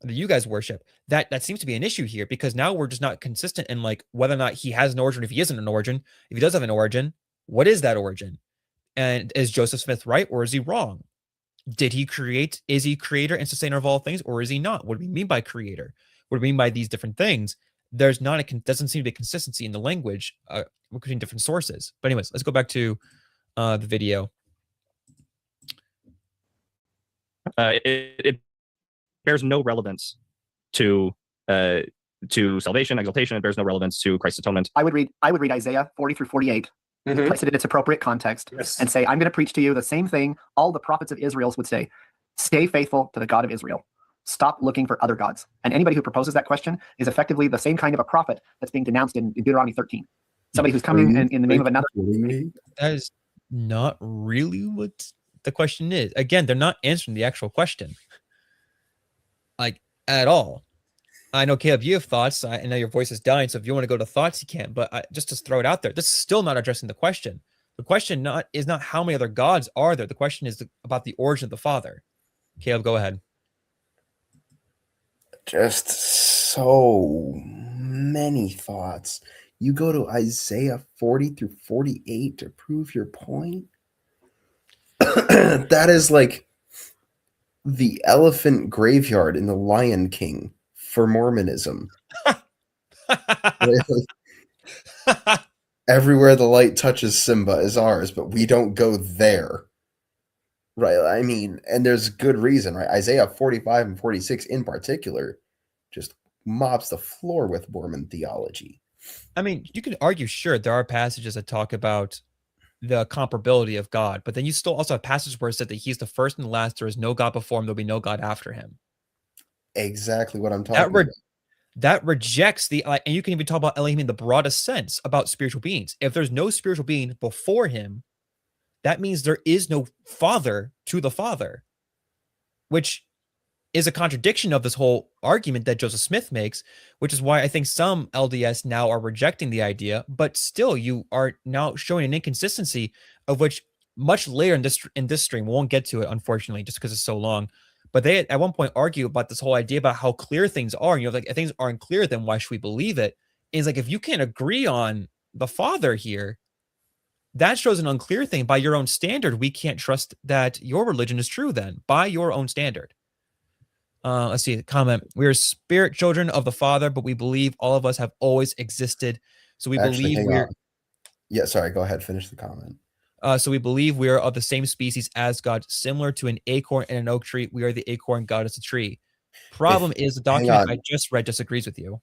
that you guys worship, that seems to be an issue here, because now we're just not consistent in like whether or not he has an origin, if he isn't an origin. If he does have an origin, what is that origin? And is Joseph Smith right or is he wrong? Did he create? Is he creator and sustainer of all things, or is he not? What do we mean by creator? What do we mean by these different things? There's not doesn't seem to be consistency in the language between different sources. But anyways, let's go back to the video. It bears no relevance to salvation, exaltation. It bears no relevance to Christ's atonement. I would read Isaiah 40 through 48. Place it in its appropriate context, and say, I'm going to preach to you the same thing all the prophets of Israel would say: stay faithful to the God of Israel. Stop looking for other gods. And anybody who proposes that question is effectively the same kind of a prophet that's being denounced in Deuteronomy 13. Somebody who's coming in the name of another. That is not really what the question is. Again, they're not answering the actual question, like, at all. I know, Caleb, you have thoughts. I know your voice is dying, so if you want to go to thoughts, you can. But just to throw it out there, this is still not addressing the question. The question is not how many other gods are there. The question is about the origin of the Father. Caleb, go ahead. Just so many thoughts. You go to Isaiah 40 through 48 to prove your point. That is like the elephant graveyard in the Lion King for Mormonism. Really? Everywhere the light touches Simba is ours, but we don't go there. Right? I mean, and there's good reason, right? Isaiah 45 and 46 in particular just mops the floor with Mormon theology. I mean, you could argue, sure, there are passages that talk about the comparability of God, but then you still also have passages where it said that he's the first and the last, there is no God before him, there'll be no God after him. Exactly what I'm talking about. That rejects the, and you can even talk about Elohim in the broadest sense about spiritual beings. If there's no spiritual being before him, that means there is no father to the Father, which is a contradiction of this whole argument that Joseph Smith makes, which is why I think some LDS now are rejecting the idea, but still you are now showing an inconsistency of which much later in this stream, we won't get to it, unfortunately, just because it's so long. But they at one point argue about this whole idea about how clear things are. You know, like if things aren't clear, then why should we believe it? Is like if you can't agree on the Father here, that shows an unclear thing. By your own standard, we can't trust that your religion is true then, by your own standard. Let's see the comment. We are spirit children of the Father, but we believe all of us have always existed. So we believe we're... Yeah, sorry, go ahead, finish the comment. So we believe we are of the same species as God, similar to an acorn and an oak tree. We are the acorn, God is the tree. Problem is the document I just read disagrees with you.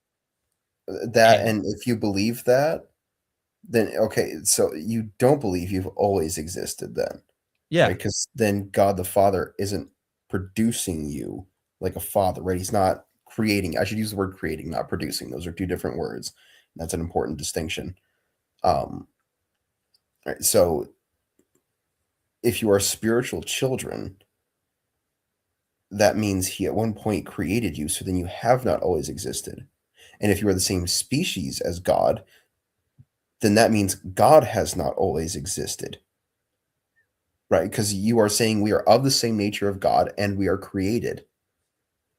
And if you believe that, then okay, so you don't believe you've always existed then. Yeah. Right? Because then God the Father isn't producing you like a father, right? He's not creating. I should use the word creating, not producing. Those are two different words. That's an important distinction. Right, so if you are spiritual children, that means he at one point created you, so then you have not always existed. And if you are the same species as God, then that means God has not always existed. Right? Because you are saying we are of the same nature of God and we are created.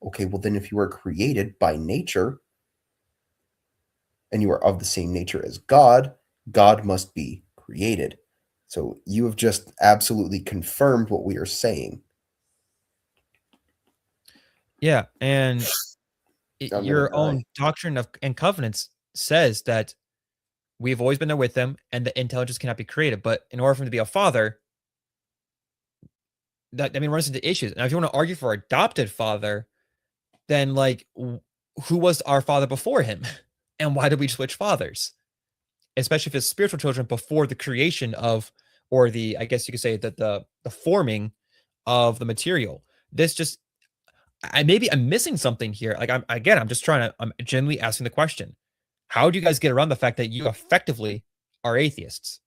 Okay, well then if you are created by nature and you are of the same nature as God, God must be created. So you have just absolutely confirmed what we are saying. Yeah, and your own doctrine of and covenants says that we've always been there with them and the intelligence cannot be created. But in order for him to be a father, that runs into issues. Now, if you want to argue for adopted father, then like who was our father before him? And why did we switch fathers? Especially if it's spiritual children before the creation of, or the, I guess you could say that the forming of the material. This just, maybe I'm missing something here. Like I'm genuinely asking the question. How do you guys get around the fact that you effectively are atheists?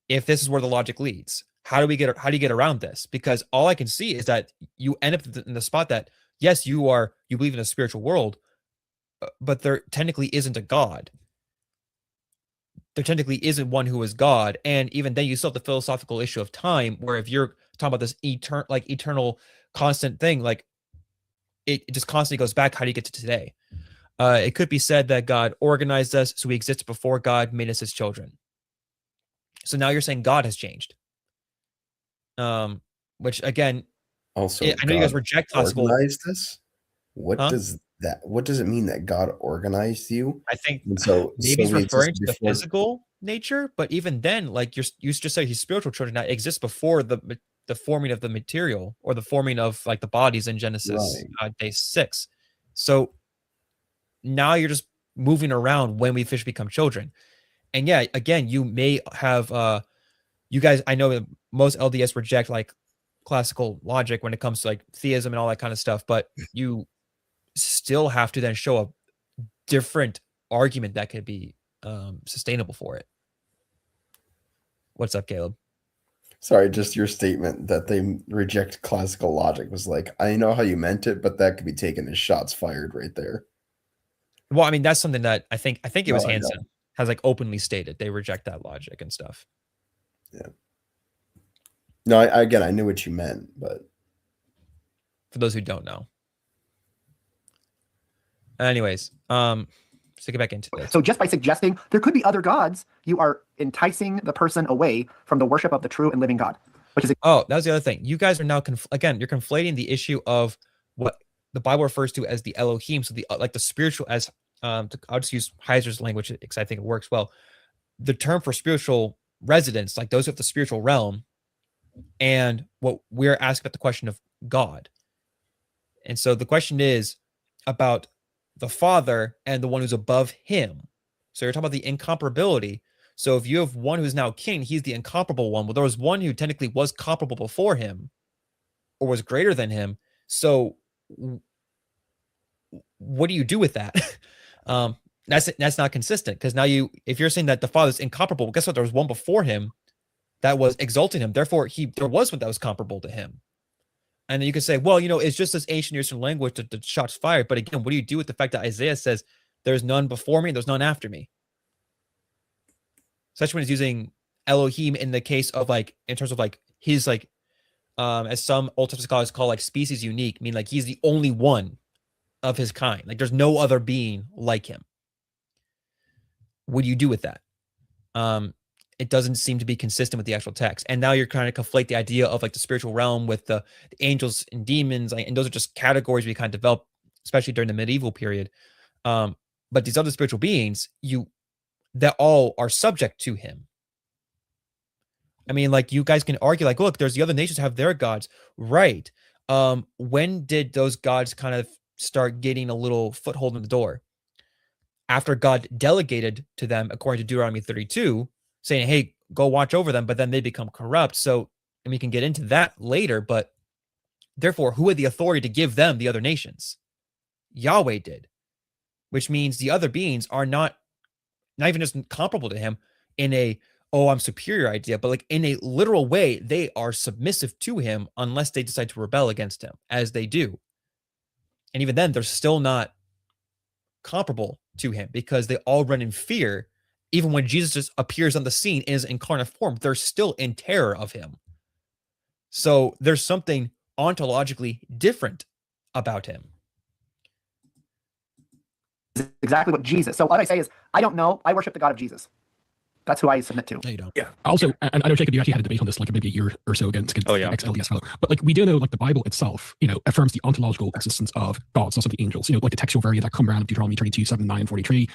If this is where the logic leads, how do you get around this? Because all I can see is that you end up in the spot that, yes, you believe in a spiritual world, but there technically isn't a God. There technically isn't one who is God. And even then you still have the philosophical issue of time, where if you're talking about this eternal constant thing, like it just constantly goes back. How do you get to today? It could be said that God organized us, so we existed before God made us his children. So now you're saying God has changed. Which again, also, I know you guys reject classical. Organized this? What does it mean that God organized you? I think so maybe he's referring to the physical nature, but even then, like you just said, he's spiritual children that exists before the forming of the material or the forming of like the bodies in Genesis day 6. So now you're just moving around when we officially become children. And yeah, again, you may have you guys, I know that most LDS reject like classical logic when it comes to like theism and all that kind of stuff, but you still have to then show a different argument that could be sustainable for it. What's up, Caleb? Sorry, just your statement that they reject classical logic was like, I know how you meant it, but that could be taken as shots fired right there. Well, I mean, that's something that I think it was No, I know. Hansen has like openly stated they reject that logic and stuff. Yeah. No, I knew what you meant, but For those who don't know. Anyways, let's get back into this. So just by suggesting there could be other gods, you are enticing the person away from the worship of the true and living God, which is Oh, that was the other thing. You guys are now again, you're conflating the issue of what the Bible refers to as the Elohim, so the like the spiritual as I'll just use Heiser's language because I think it works well. The term for spiritual residents, like those of the spiritual realm, and what we're asking about the question of God. And so the question is about the Father and the one who's above him. So you're talking about the incomparability. So if you have one who's now king, he's the incomparable one. Well, there was one who technically was comparable before him or was greater than him. So what do you do with that? That's not consistent, because now if you're saying that the Father's incomparable, well, guess what? There was one before him that was exalting him. Therefore, there was one that was comparable to him. And then you can say, well, it's just this ancient Eastern language that the shots fired. But again, what do you do with the fact that Isaiah says there's none before me, there's none after me? Such one is using Elohim in the case of in terms of his as some Old Testament scholars call species unique, meaning he's the only one of his kind. There's no other being like him. What do you do with that? It doesn't seem to be consistent with the actual text. And now you're trying to conflate the idea of the spiritual realm with the angels and demons. And those are just categories we kind of developed, especially during the medieval period. But these other spiritual beings, that all are subject to him. I mean, you guys can argue, look, there's the other nations have their gods. Right. When did those gods kind of start getting a little foothold in the door? After God delegated to them, according to Deuteronomy 32, saying, hey, go watch over them, but then they become corrupt. So, and we can get into that later, but therefore, who had the authority to give them the other nations? Yahweh did, which means the other beings are not even just comparable to him in a, oh, I'm superior idea, but in a literal way, they are submissive to him unless they decide to rebel against him, as they do. And even then, they're still not comparable to him because they all run in fear. Even when Jesus just appears on the scene in his incarnate form, they're still in terror of him. So there's something ontologically different about him. exactly what Jesus. So what I say is, I don't know. I worship the God of Jesus. That's who I submit to. No, you don't. Yeah. Also, and I know, Jacob, you actually had a debate on this maybe a year or so ago against ex-L.D.S. fellow. But we do know the Bible itself, affirms the ontological existence of gods, also the angels. The textual variant that come around of Deuteronomy 32, 7, 9, 43.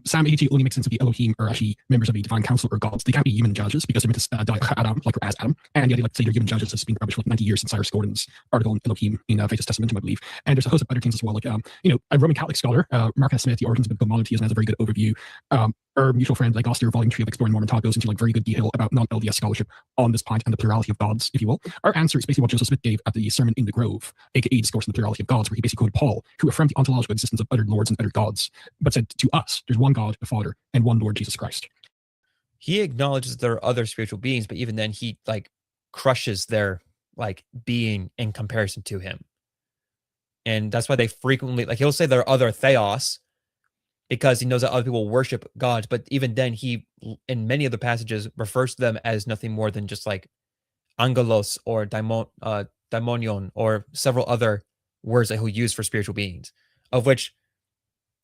Psalm 82 only makes sense if the Elohim are actually members of a divine council or gods. They can't be human judges because they're meant to die Adam, as Adam. And yet they say they're human judges has been published for 90 years since Cyrus Gordon's article on Elohim in Faith's Testamentum, I believe. And there's a host of other things as well. A Roman Catholic scholar, Mark S. Smith, The Origins of Biblical Monotheism, has a very good overview. Our mutual friend Oster, Volume 3 of Exploring Mormon Talk, goes into very good detail about non-LDS scholarship on this point and the plurality of gods, if you will. Our answer is basically what Joseph Smith gave at the Sermon in the Grove, aka Discourse on the Plurality of Gods, where he basically quoted Paul, who affirmed the ontological existence of other lords and other gods, but said to us, there's one God, the Father, and one Lord Jesus Christ. He acknowledges there are other spiritual beings, but even then he crushes their being in comparison to him. And that's why they frequently, he'll say there are other theos, because he knows that other people worship gods. But even then, he, in many of the passages, refers to them as nothing more than just angelos or daimonion or several other words that he'll use for spiritual beings, of which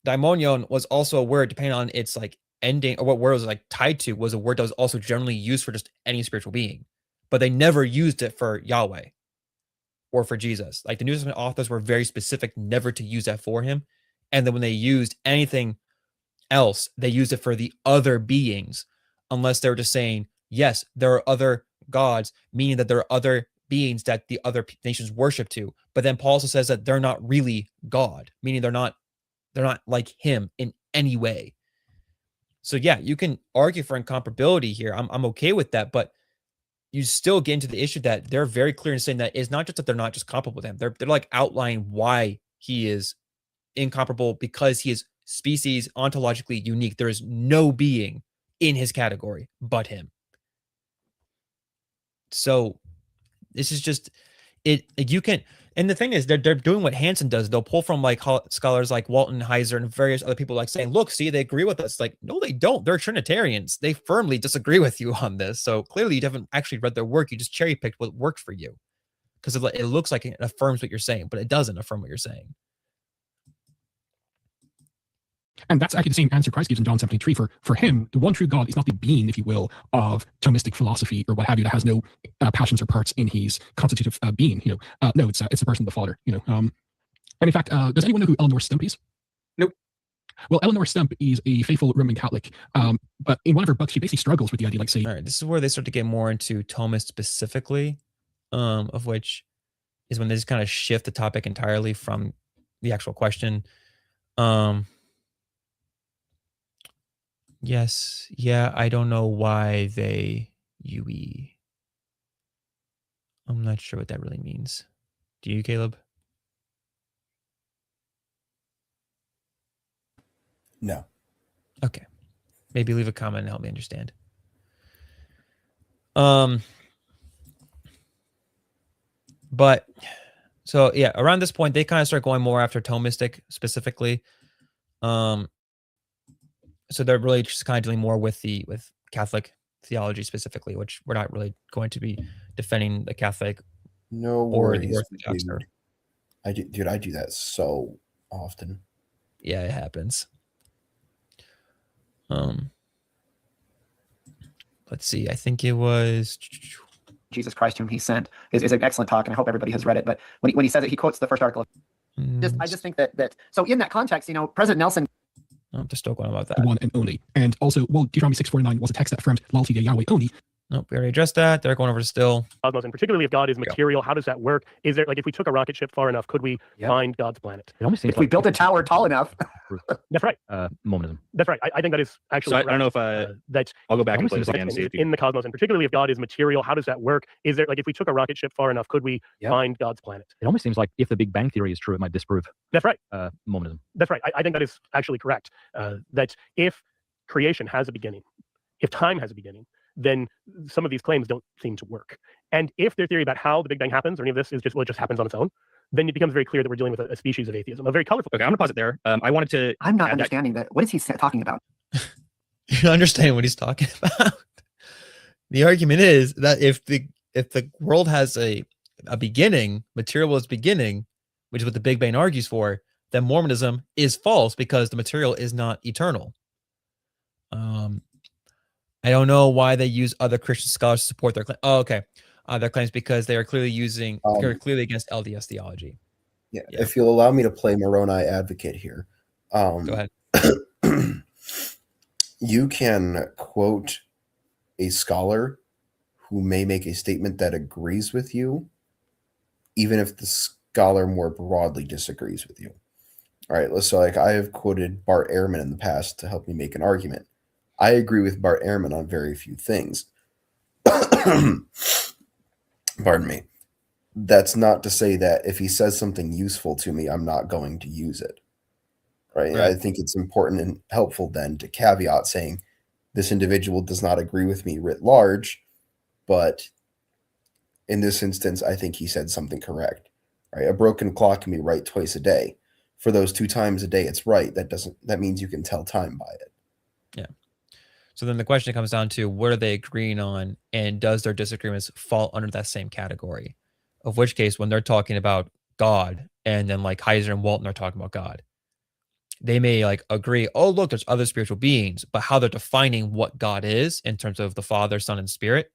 daimonion was also a word, depending on its ending or what word it was tied to, was a word that was also generally used for just any spiritual being. But they never used it for Yahweh or for Jesus. The New Testament authors were very specific never to use that for him. And then when they used anything else, they used it for the other beings, unless they were just saying, yes, there are other gods, meaning that there are other beings that the other nations worship to. But then Paul also says that they're not really God, meaning they're not like him in any way. So yeah, you can argue for incomparability here. I'm okay with that, but you still get into the issue that they're very clear in saying that it's not just that they're not just comparable with him. They're like outlining why he is incomparable, because he is species ontologically unique. There is no being in his category but him. So this is just it. You can, and the thing is, they're doing what Hansen does. They'll pull from like scholars like Walton, Heiser, and various other people, like saying, "Look, see, they agree with us." Like, no, they don't. They're Trinitarians. They firmly disagree with you on this. So clearly, you haven't actually read their work. You just cherry picked what worked for you, because it looks like it affirms what you're saying, but it doesn't affirm what you're saying. And that's actually the same answer Christ gives in John 17:3. For him, the one true God is not the being, if you will, of Thomistic philosophy or what have you, that has no passions or parts in his constitutive being. No, it's the person of the Father. And in fact, does anyone know who Eleanor Stump is? Nope. Well, Eleanor Stump is a faithful Roman Catholic, but in one of her books, she basically struggles with the idea, like, say, all right, this is where they start to get more into Thomists specifically, of which is when they just kind of shift the topic entirely from the actual question. Yes. Yeah. I don't know why they UE. I'm not sure what that really means. Do you, Caleb? No. Okay. Maybe leave a comment and help me understand. But so yeah, around this point, they kind of start going more after Thomistic specifically. So they're really just kind of dealing more with Catholic theology specifically, which we're not really going to be defending the Catholic or the Orthodox. Dude. I do that so often. Yeah, it happens. Let's see. I think it was Jesus Christ, whom he sent, is an excellent talk, and I hope everybody has read it. But when he says it, he quotes the first article. I just think that so in that context, President Nelson. I'm just still going about that. One and only. And also, well, Deuteronomy 6:49 was a text that affirms loyalty to Yahweh only. Nope, we already addressed that. They're going over to still. Cosmos, and particularly if God is material, how does that work? Is there, like, if we took a rocket ship far enough, could we find God's planet? It almost seems if we built a tower tall enough. That's right. Monism. That's right. I think that is actually. So I don't know if that I'll go back and play this again. In the cosmos, and particularly if God is material, how does that work? Is there, like, if we took a rocket ship far enough, could we find God's planet? It almost seems like if the Big Bang Theory is true, it might disprove. That's right. Monism. That's right. I think that is actually correct. That if creation has a beginning, if time has a beginning, then some of these claims don't seem to work. And if their theory about how the Big Bang happens, or any of this is just, well, it just happens on its own, then it becomes very clear that we're dealing with a species of atheism, a very colorful. Okay, I'm gonna pause it there. I wanted to. I'm not understanding that. What is he talking about? You understand what he's talking about? The argument is that if the world has a beginning, material is beginning, which is what the Big Bang argues for, then Mormonism is false because the material is not eternal. I don't know why they use other Christian scholars to support their claim. Oh, okay. Their claims because they are clearly they're clearly against LDS theology. Yeah. If you'll allow me to play Moroni advocate here. Go ahead. You can quote a scholar who may make a statement that agrees with you, even if the scholar more broadly disagrees with you. All right. So, like, I have quoted Bart Ehrman in the past to help me make an argument. I agree with Bart Ehrman on very few things. Pardon me. That's not to say that if he says something useful to me, I'm not going to use it. Right? I think it's important and helpful then to caveat saying this individual does not agree with me writ large, but in this instance, I think he said something correct. Right? A broken clock can be right twice a day. For those 2 times a day it's right, that means you can tell time by it. Yeah. So then the question comes down to what are they agreeing on, and does their disagreements fall under that same category? Of which case, when they're talking about God, and then like Heiser and Walton are talking about God, they may like agree, oh, look, there's other spiritual beings, but how they're defining what God is in terms of the Father, Son, and Spirit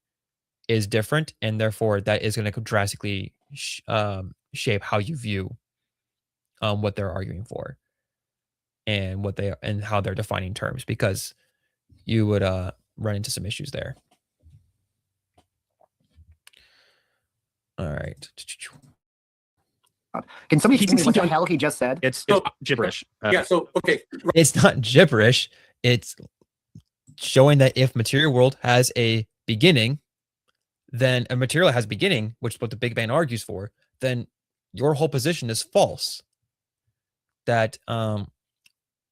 is different, and therefore that is going to drastically shape how you view what they're arguing for, and how they're defining terms, because you would run into some issues there. All right. Can somebody explain what the hell he just said? It's gibberish. So, okay. It's not gibberish. It's showing that if material world has a beginning, then a material has beginning, which is what the Big Bang argues for, then your whole position is false. That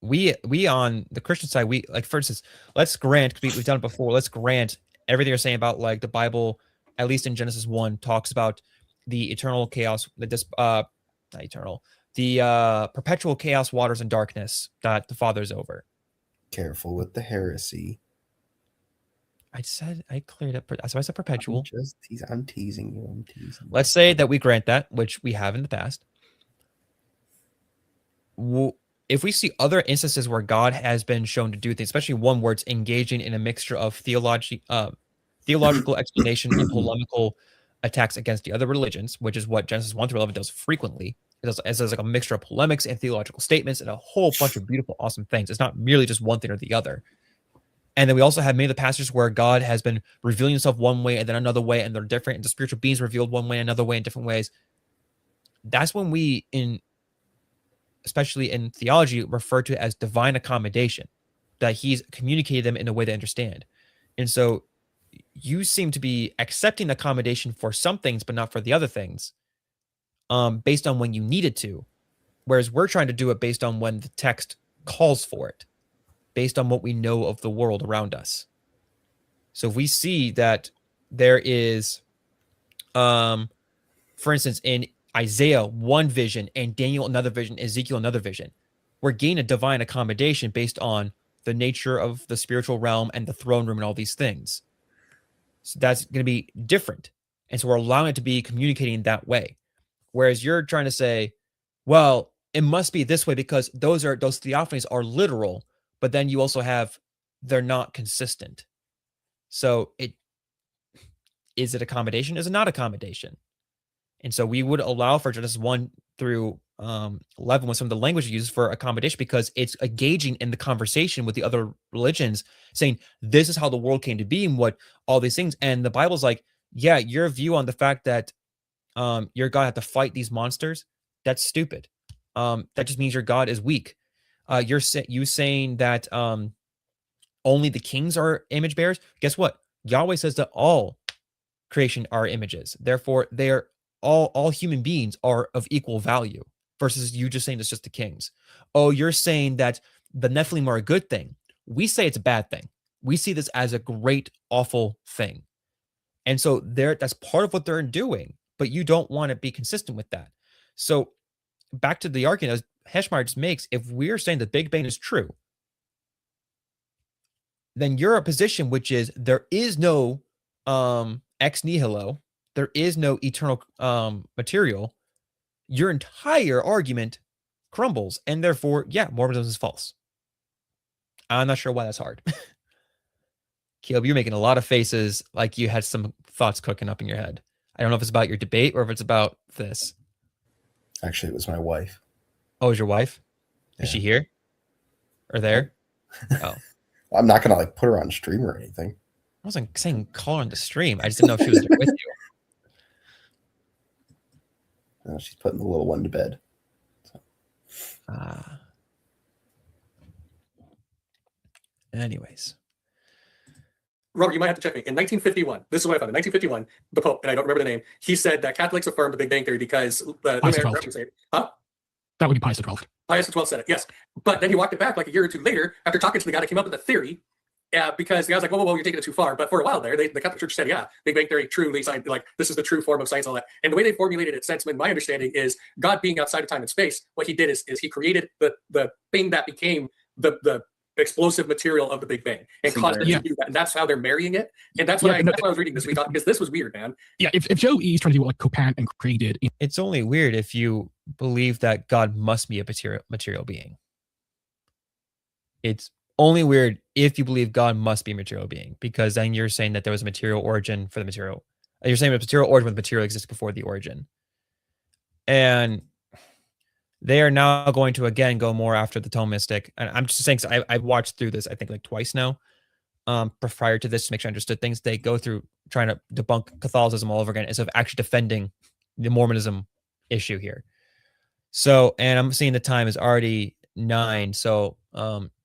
we on the Christian side, we, like, for instance, let's grant, because we've done it before, let's grant everything you're saying about, like, the Bible, at least in Genesis 1, talks about the eternal chaos, not eternal, the perpetual chaos, waters, and darkness that the Father's over. Careful with the heresy. I cleared up. So I said perpetual. I'm teasing you. Let's say that we grant that, which we have in the past. If we see other instances where God has been shown to do things, especially one where it's engaging in a mixture of theological explanation and polemical attacks against the other religions, which is what Genesis 1 through 11 does frequently. It does like a mixture of polemics and theological statements and a whole bunch of beautiful, awesome things. It's not merely just one thing or the other. And then we also have many of the passages where God has been revealing himself one way and then another way, and they're different, and the spiritual beings revealed one way, another way, in different ways. That's when we, especially in theology, refer to it as divine accommodation, that he's communicated them in a way they understand. And so you seem to be accepting accommodation for some things, but not for the other things, based on when you need it to, whereas we're trying to do it based on when the text calls for it, based on what we know of the world around us. So if we see that there is, for instance, in Isaiah, one vision, and Daniel, another vision, Ezekiel, another vision, we're gaining a divine accommodation based on the nature of the spiritual realm and the throne room and all these things. So that's going to be different. And so we're allowing it to be communicating that way. Whereas you're trying to say, well, it must be this way because those theophanies are literal, but then you also have, they're not consistent. So is it accommodation? Is it not accommodation? And so we would allow for Genesis 1 through 11 with some of the language used for accommodation, because it's engaging in the conversation with the other religions, saying this is how the world came to be and what all these things. And the Bible's like, yeah, your view on the fact that your God had to fight these monsters, that's stupid. That just means your God is weak. You saying that only the kings are image bearers. Guess what? Yahweh says that all creation are images. Therefore, they're all human beings are of equal value, versus you just saying it's just the kings. Oh, you're saying that the Nephilim are a good thing. We say it's a bad thing. We see this as a great, awful thing. And so that's part of what they're doing, but you don't want to be consistent with that. So back to the argument as Heschmeyer just makes, if we're saying the Big Bang is true, then you're a position which is there is no ex nihilo, there is no eternal material. Your entire argument crumbles, and therefore, yeah, Mormonism is false. I'm not sure why that's hard. Caleb, you're making a lot of faces like you had some thoughts cooking up in your head. I don't know if it's about your debate or if it's about this. Actually, it was my wife. Oh, is your wife? Yeah. Is she here? Or there? Oh. I'm not going to put her on stream or anything. I wasn't saying call her on the stream. I just didn't know if she was there with you. She's putting the little one to bed. So. Anyways. Robert, you might have to check me. In 1951, this is what I found. In 1951, the Pope, and I don't remember the name, he said that Catholics affirmed the Big Bang Theory because Pius XII. That would be Pius XII. Pius XII said it, yes. But then he walked it back like a year or two later after talking to the guy that came up with the theory, because the guy was like, whoa, you're taking it too far. But for a while there, the Catholic Church said, yeah, Big Bang Theory, truly, like, this is the true form of science, all that. And the way they formulated it, since my understanding is God being outside of time and space, what he did is he created the thing that became the explosive material of the Big Bang and caused it to do that. And that's how they're marrying it. And that's what I was reading this week, because this was weird, man. Yeah, if Joe E is trying to do what Copan and created. It's only weird if you believe that God must be a material being. It's only weird if you believe God must be a material being, because then you're saying that there was a material origin for the material. You're saying a material origin when the material exists before the origin. And they are now going to, again, go more after the Thomistic. And I'm just saying, I've watched through this, I think, like twice now. Prior to this, to make sure I understood things, they go through trying to debunk Catholicism all over again instead of actually defending the Mormonism issue here. So, and I'm seeing the time is already 9. So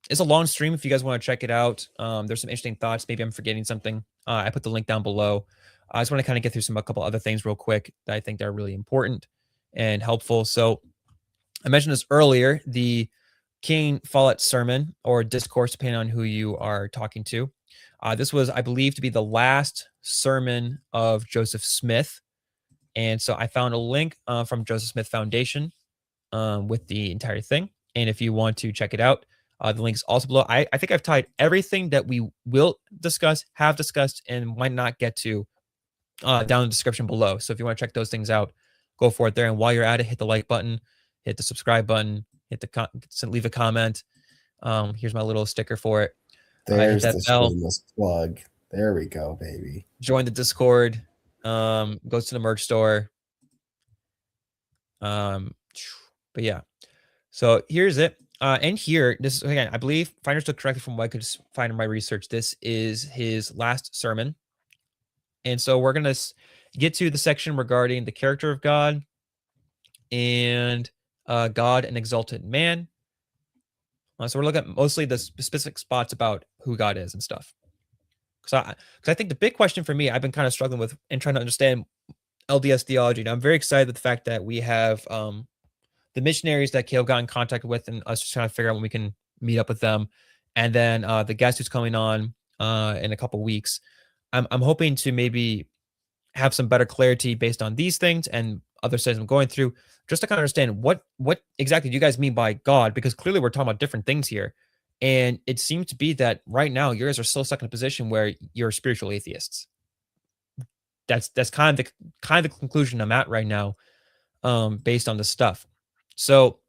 it's a long stream if you guys want to check it out. There's some interesting thoughts. Maybe I'm forgetting something. I put the link down below. I just want to kind of get through a couple other things real quick that I think are really important and helpful. So I mentioned this earlier, the King Follett sermon or discourse, depending on who you are talking to. This was, I believe, to be the last sermon of Joseph Smith. And so I found a link from Joseph Smith Foundation with the entire thing. And if you want to check it out, the link is also below. I think I've tied everything that we will discuss, have discussed, and might not get to down in the description below. So if you want to check those things out, go for it there. And while you're at it, hit the like button, hit the subscribe button, hit the leave a comment. Here's my little sticker for it. There's the shameless plug. There we go, baby. Join the Discord. Goes to the merch store. But yeah. So here's it. And here, this is, again, I believe, if I understood correctly from what I could find in my research, this is his last sermon. And so we're going to get to the section regarding the character of God and God and exalted man. So we're looking at mostly the specific spots about who God is and stuff. Because I think the big question for me, I've been kind of struggling with and trying to understand LDS theology. And I'm very excited with the fact that we have the missionaries that Caleb got in contact with, and us just trying to figure out when we can meet up with them. And then the guest who's coming on in a couple weeks. I'm hoping to maybe have some better clarity based on these things and other studies I'm going through, just to kind of understand what exactly do you guys mean by God? Because clearly we're talking about different things here. And it seems to be that right now you guys are still stuck in a position where you're spiritual atheists. That's kind of the conclusion I'm at right now, based on this stuff. So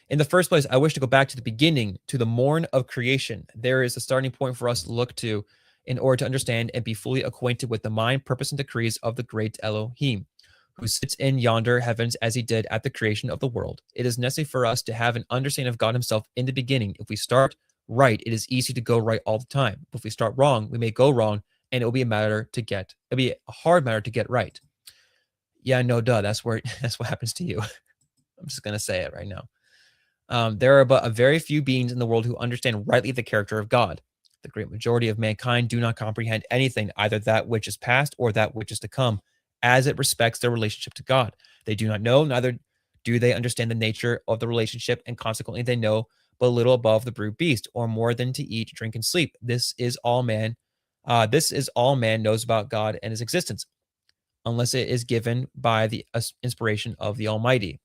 in the first place, I wish to go back to the beginning, to the morn of creation. There is a starting point for us to look to in order to understand and be fully acquainted with the mind, purpose, and decrees of the great Elohim, who sits in yonder heavens as he did at the creation of the world. It is necessary for us to have an understanding of God himself in the beginning. If we start right, it is easy to go right all the time. But if we start wrong, we may go wrong, and it'll be a hard matter to get right. Yeah, no, duh. That's what happens to you. I'm just going to say it right now. There are but a very few beings in the world who understand rightly the character of God. The great majority of mankind do not comprehend anything, either that which is past or that which is to come, as it respects their relationship to God. They do not know, neither do they understand the nature of the relationship, and consequently they know but little above the brute beast, or more than to eat, drink, and sleep. This is all man knows about God and his existence, unless it is given by the inspiration of the Almighty.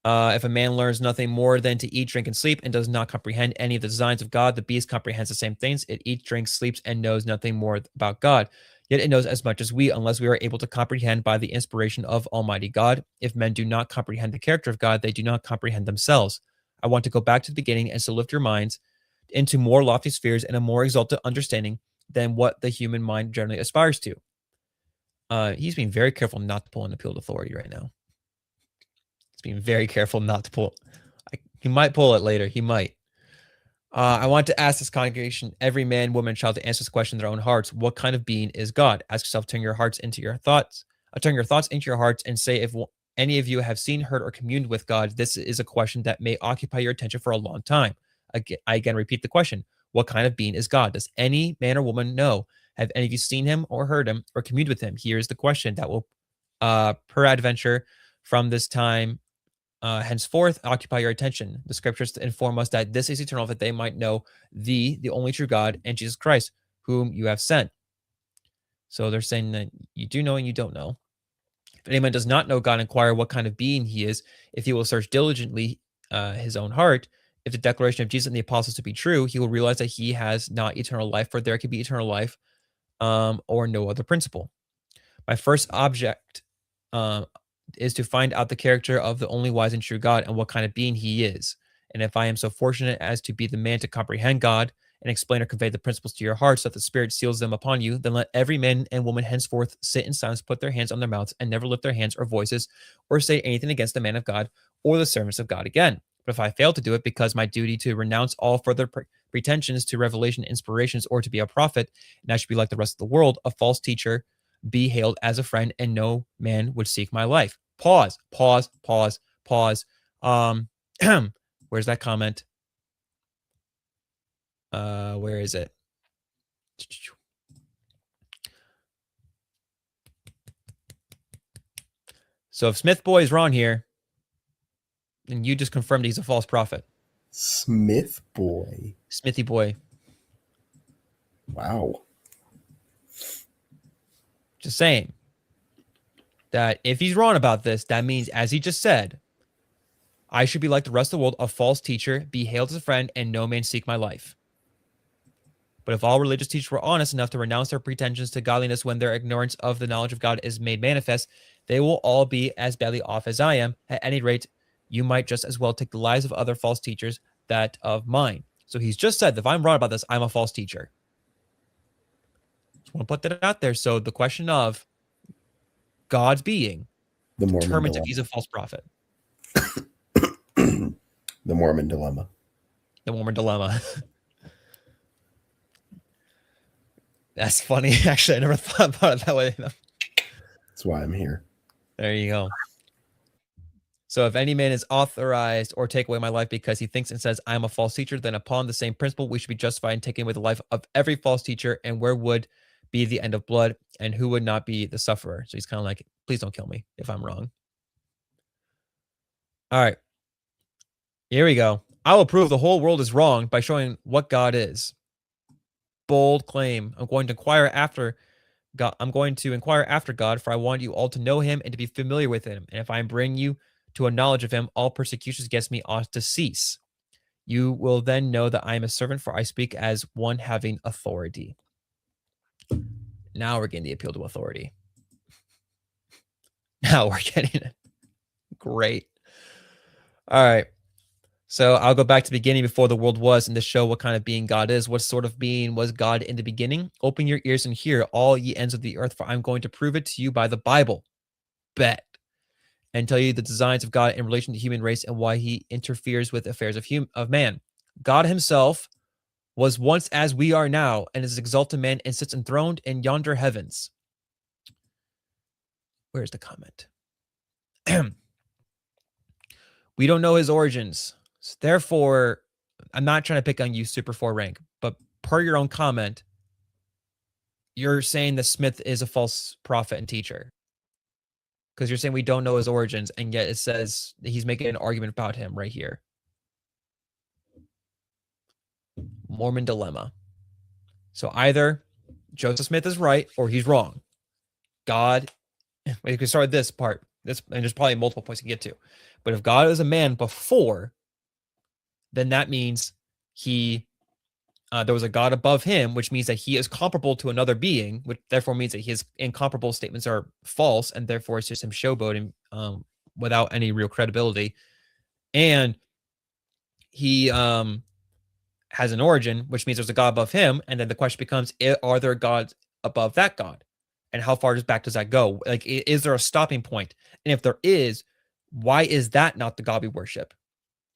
If a man learns nothing more than to eat, drink, and sleep, and does not comprehend any of the designs of God, the beast comprehends the same things. It eats, drinks, sleeps, and knows nothing more about God. Yet it knows as much as we, unless we are able to comprehend by the inspiration of Almighty God. If men do not comprehend the character of God, they do not comprehend themselves. I want to go back to the beginning and to lift your minds into more lofty spheres and a more exalted understanding than what the human mind generally aspires to. He's being very careful not to pull an appeal to authority right now. Being very careful not to pull. He might pull it later. He might. I want to ask this congregation, every man, woman, child, to answer this question in their own hearts. What kind of being is God? Ask yourself, turn your thoughts into your hearts, and say if any of you have seen, heard, or communed with God. This is a question that may occupy your attention for a long time. I again repeat the question. What kind of being is God? Does any man or woman know? Have any of you seen him or heard him or communed with him? Here's the question that will, peradventure, from this time henceforth occupy your attention. The scriptures inform us that this is eternal, that they might know the only true God, and Jesus Christ, whom you have sent. So they're saying that you do know and you don't know. If anyone does not know God, inquire what kind of being he is. If he will search diligently his own heart, if the declaration of Jesus and the apostles to be true, he will realize that he has not eternal life, for there could be eternal life or no other principle. My first object is to find out the character of the only wise and true God and what kind of being he is. And if I am so fortunate as to be the man to comprehend God and explain or convey the principles to your heart so that the Spirit seals them upon you, then let every man and woman henceforth sit in silence, put their hands on their mouths, and never lift their hands or voices or say anything against the man of God or the servants of God again. But if I fail to do it because my duty to renounce all further pretensions to revelation, inspirations, or to be a prophet, and I should be like the rest of the world, a false teacher, be hailed as a friend, and no man would seek my life. Pause. Where's that comment? Where is it? So if Smith boy is wrong here, then you just confirmed he's a false prophet. Smith boy. Smithy boy. Wow. Just saying that if he's wrong about this, that means, as he just said, I should be like the rest of the world, a false teacher, be hailed as a friend, and no man seek my life. But if all religious teachers were honest enough to renounce their pretensions to godliness when their ignorance of the knowledge of God is made manifest, they will all be as badly off as I am. At any rate, you might just as well take the lives of other false teachers, that of mine. So he's just said, if I'm wrong about this, I'm a false teacher. Just want to put that out there. So the question of God's being determines if he's a false prophet. The Mormon dilemma. The Mormon dilemma. That's funny. Actually, I never thought about it that way. That's why I'm here. There you go. So if any man is authorized or take away my life because he thinks and says I am a false teacher, then upon the same principle, we should be justified in taking away the life of every false teacher. And where would be the end of blood, and who would not be the sufferer? So he's kind of like, please don't kill me if I'm wrong. All right. Here we go. I will prove the whole world is wrong by showing what God is. Bold claim. I'm going to inquire after God, for I want you all to know him and to be familiar with him. And if I bring you to a knowledge of him, all persecutions against me ought to cease. You will then know that I am a servant, for I speak as one having authority. Now we're getting the appeal to authority. Now we're getting it. Great. All right. So I'll go back to the beginning before the world was, and to show what kind of being God is. What sort of being was God in the beginning? Open your ears and hear, all ye ends of the earth, for I'm going to prove it to you by the Bible. Bet. And tell you the designs of God in relation to the human race and why he interferes with affairs of man. God himself was once as we are now, and is exalted man and sits enthroned in yonder heavens. Where's the comment? We don't know his origins. So therefore, I'm not trying to pick on you, Super 4 rank, but per your own comment, you're saying that Smith is a false prophet and teacher. Because you're saying we don't know his origins, and yet it says that he's making an argument about him right here. Mormon dilemma. So either Joseph Smith is right or he's wrong. God, we can start with this part. And there's probably multiple points to get to. But if God is a man before, then that means there was a God above him, which means that he is comparable to another being, which therefore means that his incomparable statements are false, and therefore it's just him showboating without any real credibility. And he has an origin, which means there's a God above him, and then the question becomes, are there gods above that God? And how far back does that go? Like, is there a stopping point? And if there is, why is that not the God we worship?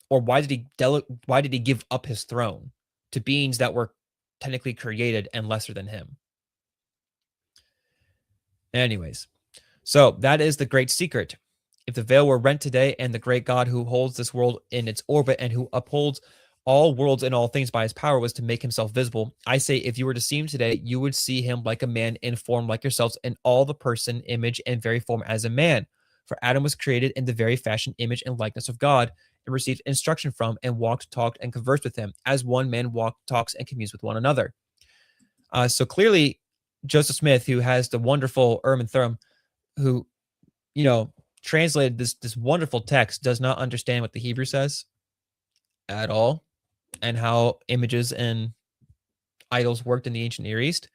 Or why did he give up his throne to beings that were technically created and lesser than him? Anyways, so that is the great secret. If the veil were rent today, and the great God who holds this world in its orbit and who upholds all worlds and all things by his power was to make himself visible, I say if you were to see him today, you would see him like a man, in form like yourselves, in all the person, image, and very form as a man. For Adam was created in the very fashion, image, and likeness of God, and received instruction from, and walked, talked, and conversed with him, as one man walks, talks, and communes with one another. So clearly, Joseph Smith, who has the wonderful Urim and Thummim, who, translated this wonderful text, does not understand what the Hebrew says at all, and how images and idols worked in the ancient Near East.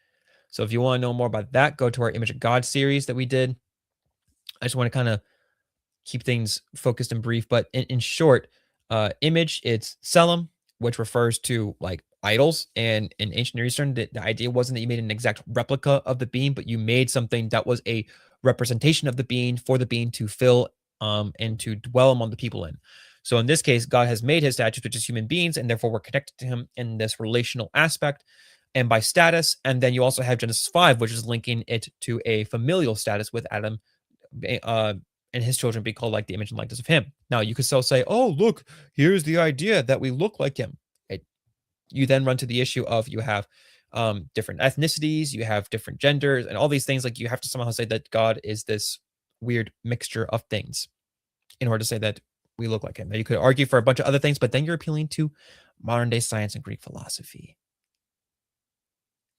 So if you want to know more about that, go to our Image of God series that we did. I just want to kind of keep things focused and brief, but in short, image, it's Selim, which refers to like idols. And in ancient Near Eastern, the idea wasn't that you made an exact replica of the being, but you made something that was a representation of the being for the being to fill and to dwell among the people in. So in this case, God has made his statues, which is human beings, and therefore we're connected to him in this relational aspect and by status. And then you also have Genesis 5, which is linking it to a familial status with Adam and his children be called like the image and likeness of him. Now, you could still say, oh, look, here's the idea that we look like him. You then run to the issue of you have different ethnicities, you have different genders, and all these things. Like, you have to somehow say that God is this weird mixture of things in order to say that we look like him. Now, you could argue for a bunch of other things, but then you're appealing to modern day science and Greek philosophy,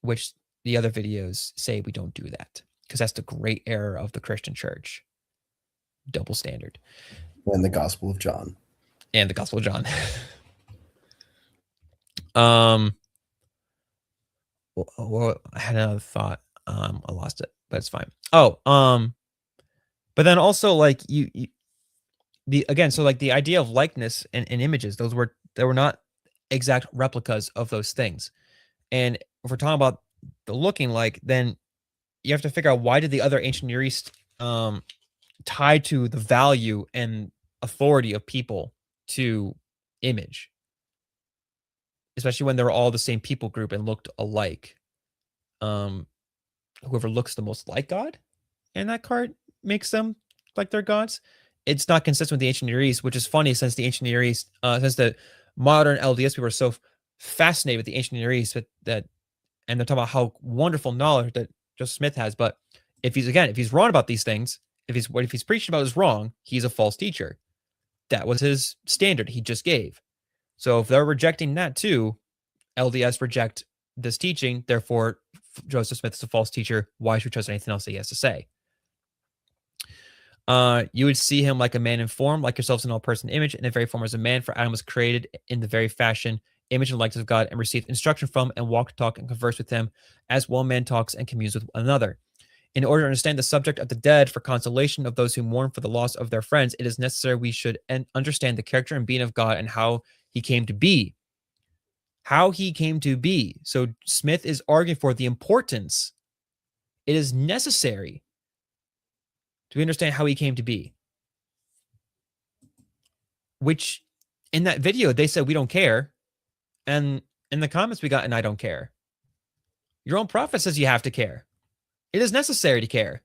which the other videos say we don't do that, because that's the great error of the Christian church. Double standard. And the Gospel of John. And the Gospel of John. Well, I had another thought. I lost it, but it's fine. Oh, but then also like so like the idea of likeness and images, they were not exact replicas of those things. And if we're talking about the looking like, then you have to figure out, why did the other ancient Near East tie to the value and authority of people to image, especially when they were all the same people group and looked alike. Whoever looks the most like God in that card makes them like their gods. It's not consistent with the ancient Near East, which is funny, since the ancient Near East, since the modern LDS people are so fascinated with the ancient Near East, and they're talking about how wonderful knowledge that Joseph Smith has. But if he's wrong about these things, if he's preaching about is wrong, he's a false teacher. That was his standard he just gave. So if they're rejecting that too, LDS reject this teaching. Therefore, Joseph Smith is a false teacher. Why should we trust anything else that he has to say? You would see him like a man in form, like yourselves in all person image, in the very form as a man. For Adam was created in the very fashion, image and likeness of God, and received instruction from, and walk, talk, and converse with him, as one man talks and communes with one another. In order to understand the subject of the dead, for consolation of those who mourn for the loss of their friends, it is necessary we should understand the character and being of God, and how he came to be. How he came to be. So Smith is arguing for the importance. It is necessary to understand how he came to be. Which, in that video, they said we don't care. And in the comments we got, and I don't care. Your own prophet says you have to care. It is necessary to care.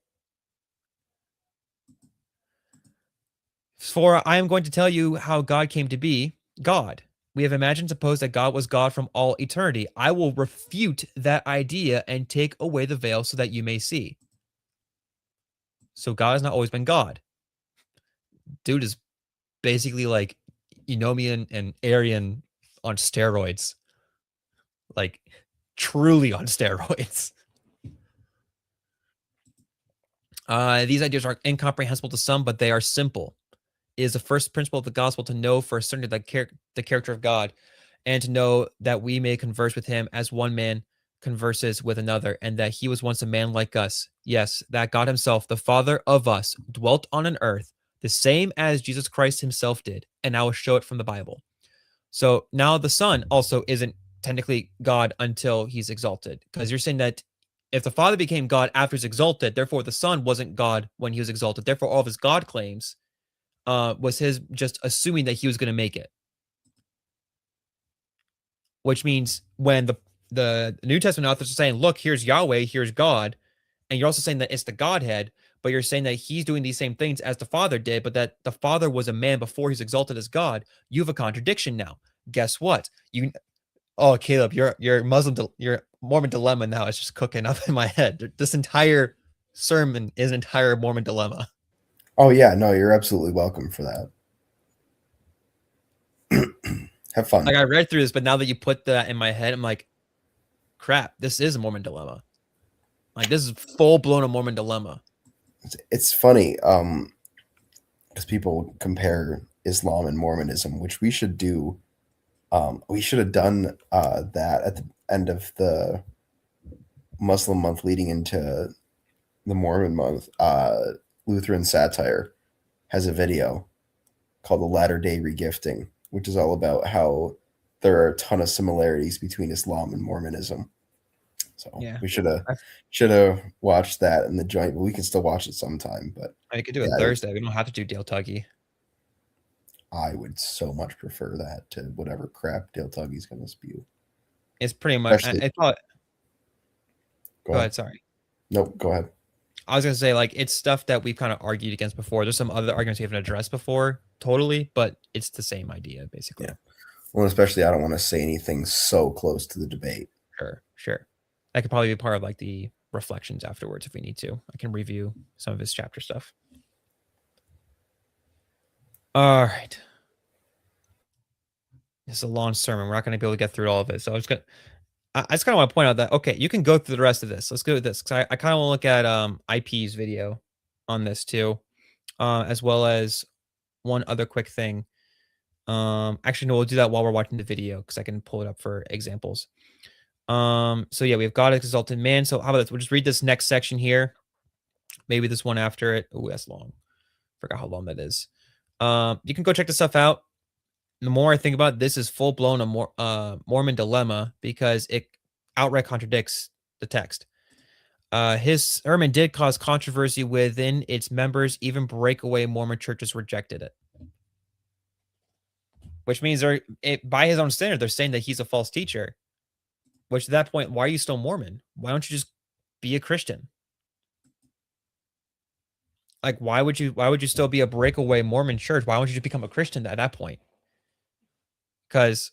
For I am going to tell you how God came to be God. We have imagined, supposed that God was God from all eternity. I will refute that idea and take away the veil so that you may see. So God has not always been God. Dude is basically like Eunomian and Arian on steroids. Like, truly on steroids. These ideas are incomprehensible to some, but they are simple. It is the first principle of the gospel to know for certainty the character of God, and to know that we may converse with him as one man converses with another, and that he was once a man like us. Yes, that God himself, the Father of us, dwelt on an earth, the same as Jesus Christ himself did. And I will show it from the Bible. So now the Son also isn't technically God until he's exalted, because you're saying that if the Father became God after he's exalted, therefore the Son wasn't God when he was exalted. Therefore, all of his God claims was his just assuming that he was going to make it. Which means when the New Testament authors are saying, look, here's Yahweh, here's God, and you're also saying that it's the Godhead, but you're saying that he's doing these same things as the Father did, but that the Father was a man before he's exalted as God, you have a contradiction now. Guess what? Caleb, your Mormon dilemma now is just cooking up in my head. This entire sermon is an entire Mormon dilemma. Oh yeah, no, you're absolutely welcome for that. Have fun. Like, I read through this, but now that you put that in my head, I'm like, crap, this is a Mormon dilemma. Like, this is full blown a Mormon dilemma. It's funny, because people compare Islam and Mormonism, which we should do. We should have done that at the end of the Muslim month leading into the Mormon month. Lutheran Satire has a video called The Latter-day Regifting, which is all about how there are a ton of similarities between Islam and Mormonism. So yeah, we should have watched that in the joint, but we can still watch it sometime. But I could do it Thursday. We don't have to do Dale Tuggy. I would so much prefer that to whatever crap Dale Tuggy's going to spew. It's pretty much. I thought. Go ahead. Sorry. Nope. Go ahead. I was going to say, like, it's stuff that we've kind of argued against before. There's some other arguments we haven't addressed before, totally, but it's the same idea, basically. Yeah. Well, especially I don't want to say anything so close to the debate. Sure. That could probably be part of, like, the reflections afterwards if we need to. I can review some of his chapter stuff. All right. This is a long sermon. We're not going to be able to get through all of it. So I just kind of want to point out that, okay, you can go through the rest of this. Let's go with this. Because I kind of want to look at IP's video on this too, as well as one other quick thing. Actually, no, we'll do that while we're watching the video because I can pull it up for examples. So yeah, we have God exalted man. So how about this? We'll just read this next section here. Maybe this one after it. Oh, that's long. Forgot how long that is. You can go check this stuff out. The more I think about it, this is full blown a Mormon dilemma because it outright contradicts the text. His sermon did cause controversy within its members. Even breakaway Mormon churches rejected it, which means by his own standard, they're saying that he's a false teacher. Which at that point, why are you still Mormon? Why don't you just be a Christian? Like, why would you still be a breakaway Mormon church? Why wouldn't you just become a Christian at that point? Because,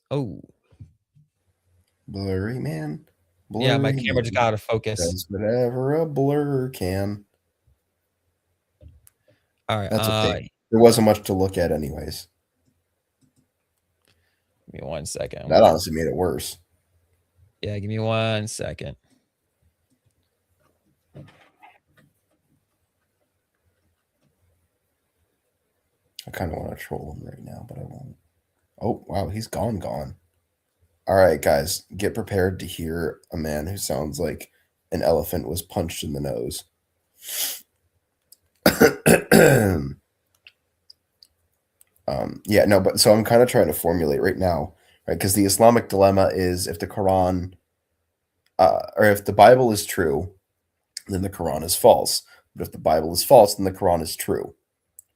blurry, man. Blurry, yeah, my camera just got out of focus. Does whatever a blur can. All right. That's okay. There wasn't much to look at anyways. Give me 1 second. That honestly made it worse. Yeah, give me 1 second. I kind of want to troll him right now, but I won't. Oh, wow, he's gone. All right, guys, get prepared to hear a man who sounds like an elephant was punched in the nose. Yeah, no, but so I'm kind of trying to formulate right now, right? Because the Islamic dilemma is if the Quran, or if the Bible is true, then the Quran is false. But if the Bible is false, then the Quran is true,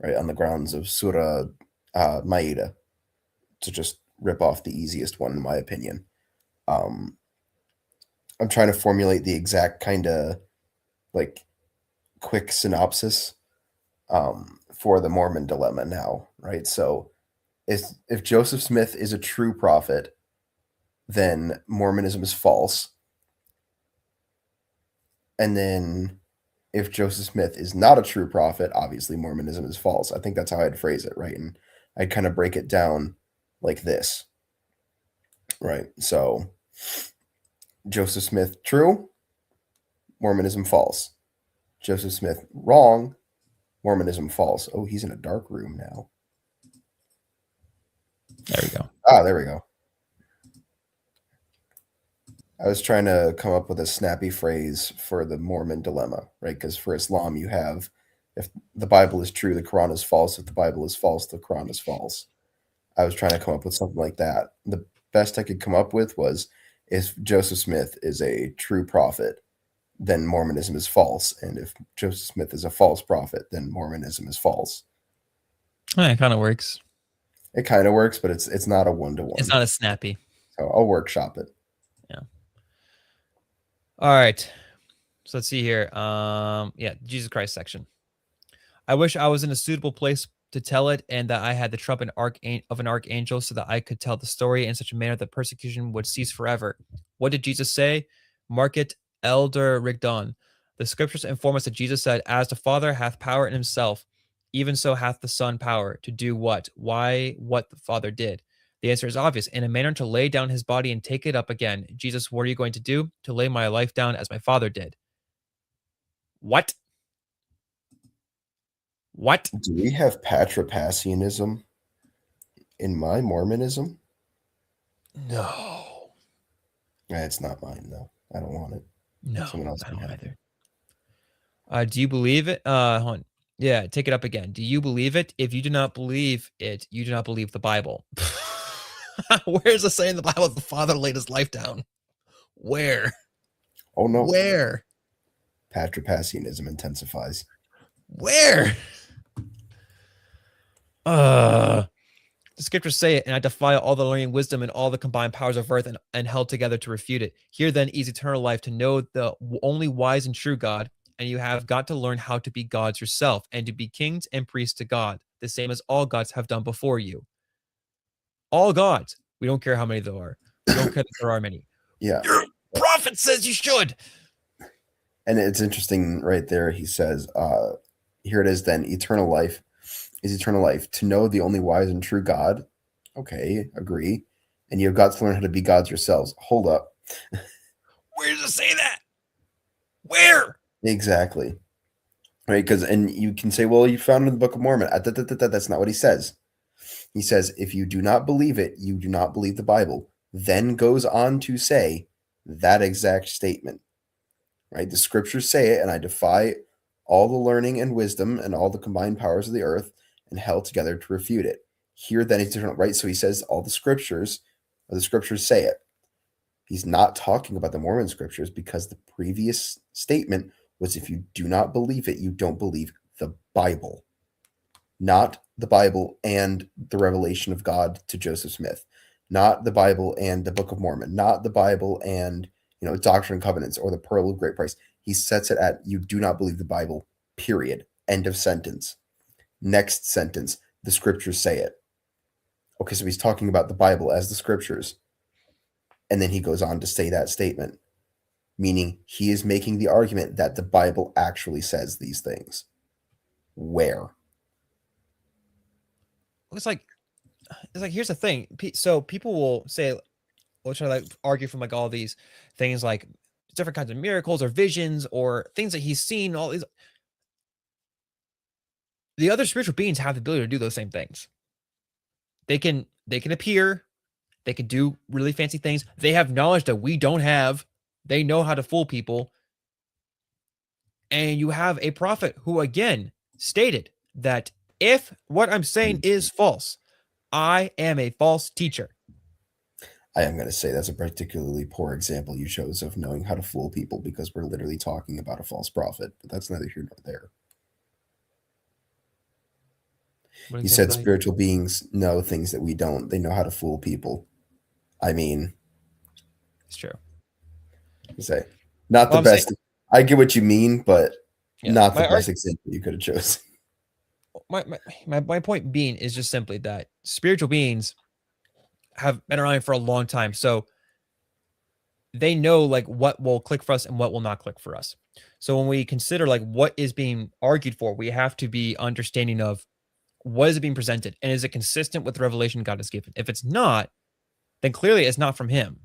right? On the grounds of Surah Ma'idah, to just rip off the easiest one, in my opinion. I'm trying to formulate the exact kind of like quick synopsis for the Mormon dilemma now, right? So if Joseph Smith is a true prophet, then Mormonism is false. And then if Joseph Smith is not a true prophet, obviously Mormonism is false. I think that's how I'd phrase it, right? And I'd kind of break it down like this, right? So Joseph Smith true, Mormonism false. Joseph Smith wrong, Mormonism false. Oh, he's in a dark room now. There we go. There we go. I was trying to come up with a snappy phrase for the Mormon dilemma, right? Because for Islam, you have, if the Bible is true, the Quran is false. If the Bible is false, the Quran is false. I was trying to come up with something like that. The best I could come up with was, if Joseph Smith is a true prophet, then Mormonism is false. And if Joseph Smith is a false prophet, then Mormonism is false. It kind of works. It kind of works, but it's not a one-to-one. It's not as snappy. So I'll workshop it. Yeah. All right. So let's see here. Yeah, Jesus Christ section. I wish I was in a suitable place to tell it, and that I had the trumpet of an archangel, so that I could tell the story in such a manner that persecution would cease forever. What did Jesus say? Mark it, Elder Rigdon. The scriptures inform us that Jesus said, as the Father hath power in himself, even so hath the Son power to do what? Why, what the Father did. The answer is obvious. In a manner to lay down his body and take it up again. Jesus, what are you going to do? To lay my life down as my Father did. What? What? Do we have Patripassianism in my Mormonism? No. It's not mine, though. I don't want it. No, someone else I don't can have either. Do you believe it? Hold on. Yeah, take it up again. Do you believe it? If you do not believe it, you do not believe the Bible. Where's it saying in the Bible that the Father laid his life down? Where? Oh, no. Where? Patripassianism intensifies. Where? The scriptures say it, and I defy all the learning, wisdom, and all the combined powers of earth and held together to refute it. Here then is eternal life, to know the only wise and true God, and you have got to learn how to be gods yourself, and to be kings and priests to God, the same as all gods have done before you. All gods. We don't care how many there are. We don't care that there are many. Yeah. Your prophet says you should. And it's interesting right there. He says, here it is then, eternal life, is eternal life, to know the only wise and true God. Okay, agree. And you have got to learn how to be gods yourselves. Hold up. Where does it say that? Where? Exactly. Right, because and you can say, well, you found it in the Book of Mormon. That's not what he says. He says, if you do not believe it, you do not believe the Bible. Then goes on to say that exact statement. Right? The scriptures say it, and I defy all the learning and wisdom and all the combined powers of the earth and hell together to refute it. Here then is different, right? So he says all the scriptures say it. He's not talking about the Mormon scriptures, because the previous statement was, if you do not believe it, you don't believe the Bible. Not the Bible and the revelation of God to Joseph Smith. Not the Bible and the Book of Mormon. Not the Bible and, Doctrine and Covenants or the Pearl of Great Price. He sets it at, you do not believe the Bible, period. End of sentence. Next sentence, the scriptures say it. Okay, so he's talking about the Bible as the scriptures. And then he goes on to say that statement, meaning he is making the argument that the Bible actually says these things. Where? It's like here's the thing. So people will say, we'll try to like argue from like all these things, like different kinds of miracles or visions or things that he's seen. All these, the other spiritual beings have the ability to do those same things. They can appear. They can do really fancy things. They have knowledge that we don't have. They know how to fool people. And you have a prophet who, again, stated that if what I'm saying is false, I am a false teacher. I am going to say that's a particularly poor example you chose of knowing how to fool people, because we're literally talking about a false prophet, but that's neither here nor there. He said spiritual beings know things that we don't. They know how to fool people. I mean, it's true. Say, not the best. I get what you mean, but not the best example you could have chosen. My point being is just simply that spiritual beings have been around for a long time, so they know like what will click for us and what will not click for us. So when we consider like what is being argued for, we have to be understanding of what is it being presented, and is it consistent with the revelation God has given. If it's not, then clearly it's not from him.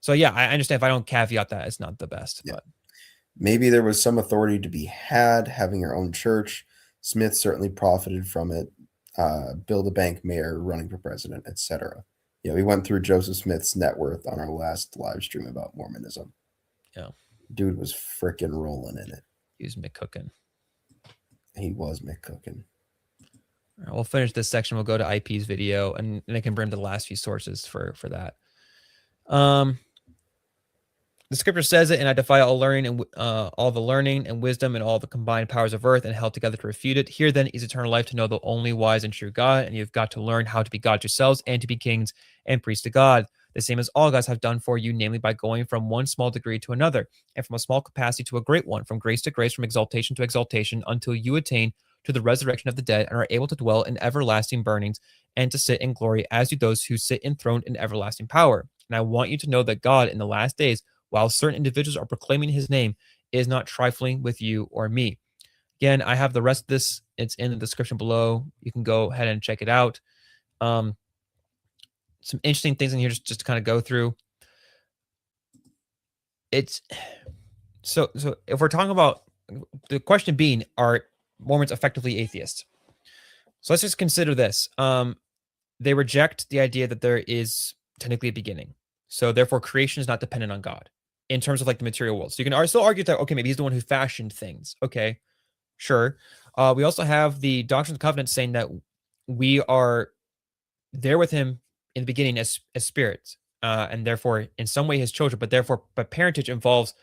So yeah, I understand if I don't caveat that, it's not the best. Yeah. But maybe there was some authority to be had having your own church. Smith certainly profited from it. Build a bank mayor, running for president, etc. Yeah, we went through Joseph Smith's net worth on our last live stream about Mormonism. Yeah. Dude was freaking rolling in it. He was McCookin. He was McCookin. All right, we'll finish this section. We'll go to IP's video, and I can bring the last few sources for that. The scripture says it, and I defy all learning and all the learning and wisdom and all the combined powers of earth and held together to refute it. Here then is eternal life, to know the only wise and true God, and you've got to learn how to be gods yourselves and to be kings and priests to God, the same as all gods have done for you, namely by going from one small degree to another, and from a small capacity to a great one, from grace to grace, from exaltation to exaltation, until you attain to the resurrection of the dead and are able to dwell in everlasting burnings and to sit in glory, as do those who sit enthroned in everlasting power. And I want you to know that God in the last days, while certain individuals are proclaiming his name, is not trifling with you or me. Again, I have the rest of this. It's in the description below. You can go ahead and check it out. Some interesting things in here just to kind of go through. It's so if we're talking about the question being, are Mormons effectively atheists? So let's just consider this. They reject the idea that there is technically a beginning. So therefore creation is not dependent on God in terms of like the material world. So you can still argue that, okay, maybe he's the one who fashioned things. Okay, sure. We also have the Doctrine of the Covenant saying that we are there with him in the beginning as spirits, and therefore in some way his children, but parentage involves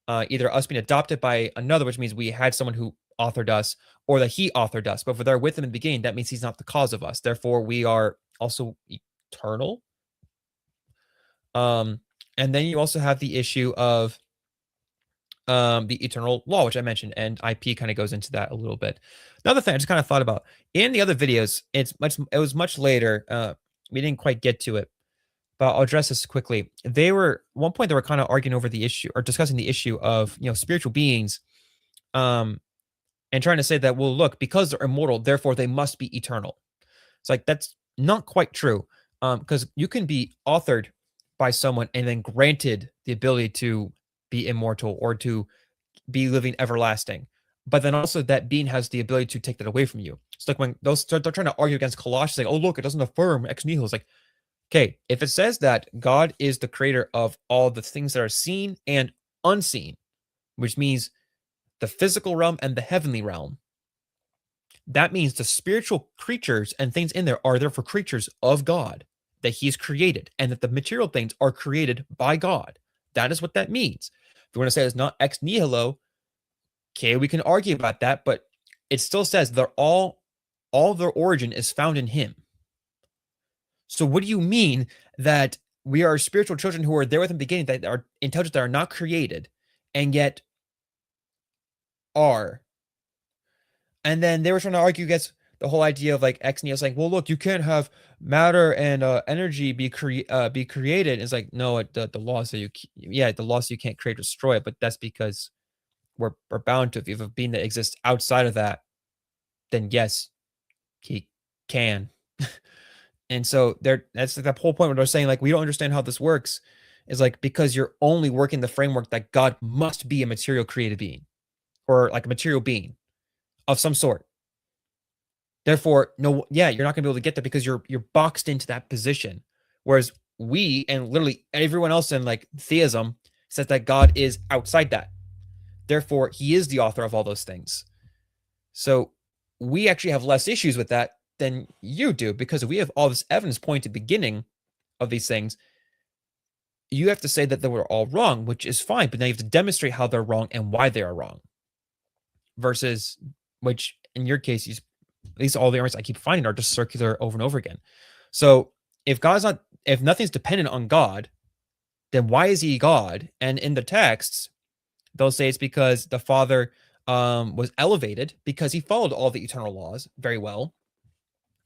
either us being adopted by another, which means we had someone who authored us, or that he authored us. But if we're there with him in the beginning, that means he's not the cause of us. Therefore, we are also eternal. And then you also have the issue of the eternal law, which I mentioned, and IP kind of goes into that a little bit. Another thing I just kind of thought about in the other videos, it was much later. We didn't quite get to it, but I'll address this quickly. They were at one point they were kind of arguing over the issue or discussing the issue of spiritual beings, and and trying to say that, well, look, because they're immortal, therefore they must be eternal. It's like, that's not quite true, because you can be authored by someone and then granted the ability to be immortal or to be living everlasting. But then also that being has the ability to take that away from you. It's like when they're trying to argue against Colossians, like, oh, look, it doesn't affirm ex nihilo. It's like, okay, if it says that God is the creator of all the things that are seen and unseen, which means the physical realm and the heavenly realm, that means the spiritual creatures and things in there are therefore creatures of God that he's created, and that the material things are created by God. That is what that means. If you want to say it's not ex nihilo, okay, we can argue about that, but it still says they're all their origin is found in him. So what do you mean that we are spiritual children who are there with him beginning, that are intelligent, that are not created, and yet are? And then they were trying to argue against the whole idea of like ex nihilo, saying, well, look, you can't have matter and energy be created. It's like, no, the law says the law says you can't create or destroy it, but that's because we're bound to. If you have a being that exists outside of that, then yes, he can. And so that's like the whole point where they're saying, like, we don't understand how this works. Is like, because you're only working the framework that God must be a material created being, or like a material being of some sort. Therefore, no, yeah, you're not gonna be able to get there because you're boxed into that position. Whereas we, and literally everyone else in like theism, says that God is outside that. Therefore, he is the author of all those things. So we actually have less issues with that than you do, because we have all this evidence pointing to the beginning of these things. You have to say that they were all wrong, which is fine, but now you have to demonstrate how they're wrong and why they are wrong. Versus, which in your case, at least all the arguments I keep finding are just circular over and over again. So if nothing's dependent on God, then why is he God? And in the texts, they'll say it's because the Father was elevated because he followed all the eternal laws very well.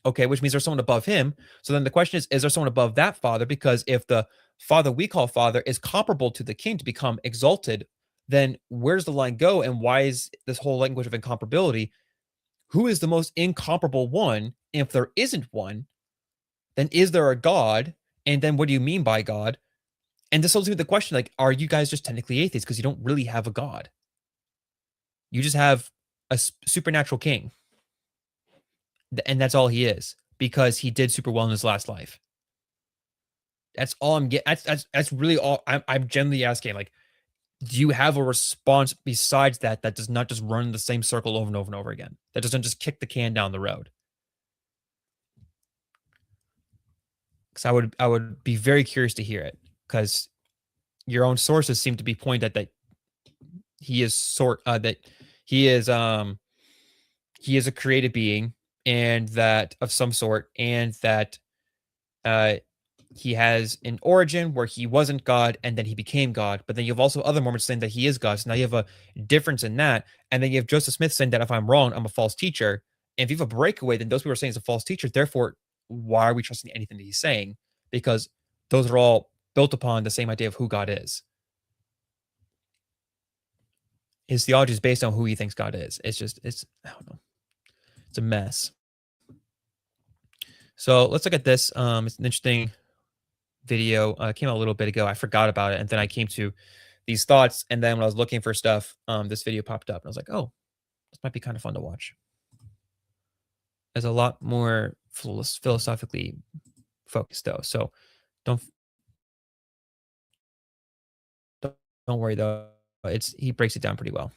Okay, which means there's someone above him. So then the question is there someone above that Father? Because if the Father we call Father is comparable to the King to become exalted, then where's the line go? And why is this whole language of incomparability? Who is the most incomparable one? And if there isn't one, then is there a God? And then what do you mean by God? And this holds me to the question, like, are you guys just technically atheists because you don't really have a God? You just have a supernatural king. And that's all he is, because he did super well in his last life. That's all I'm getting. That's really all I'm generally asking. Like, do you have a response besides that does not just run in the same circle over and over and over again? That doesn't just kick the can down the road? Because I would be very curious to hear it, because your own sources seem to be pointing at that he is he is a created being, and that of some sort, and that he has an origin where he wasn't God and then he became God. But then you have also other Mormons saying that he is God. So now you have a difference in that. And then you have Joseph Smith saying that if I'm wrong, I'm a false teacher. And if you have a breakaway, then those people are saying he's a false teacher. Therefore, why are we trusting anything that he's saying? Because those are all built upon the same idea of who God is. His theology is based on who he thinks God is. I don't know. It's a mess. So let's look at this. It's an interesting video. It came out a little bit ago. I forgot about it. And then I came to these thoughts. And then when I was looking for stuff, this video popped up. And I was like, oh, this might be kind of fun to watch. It's a lot more philosophically focused, though. So don't worry, though. He breaks it down pretty well.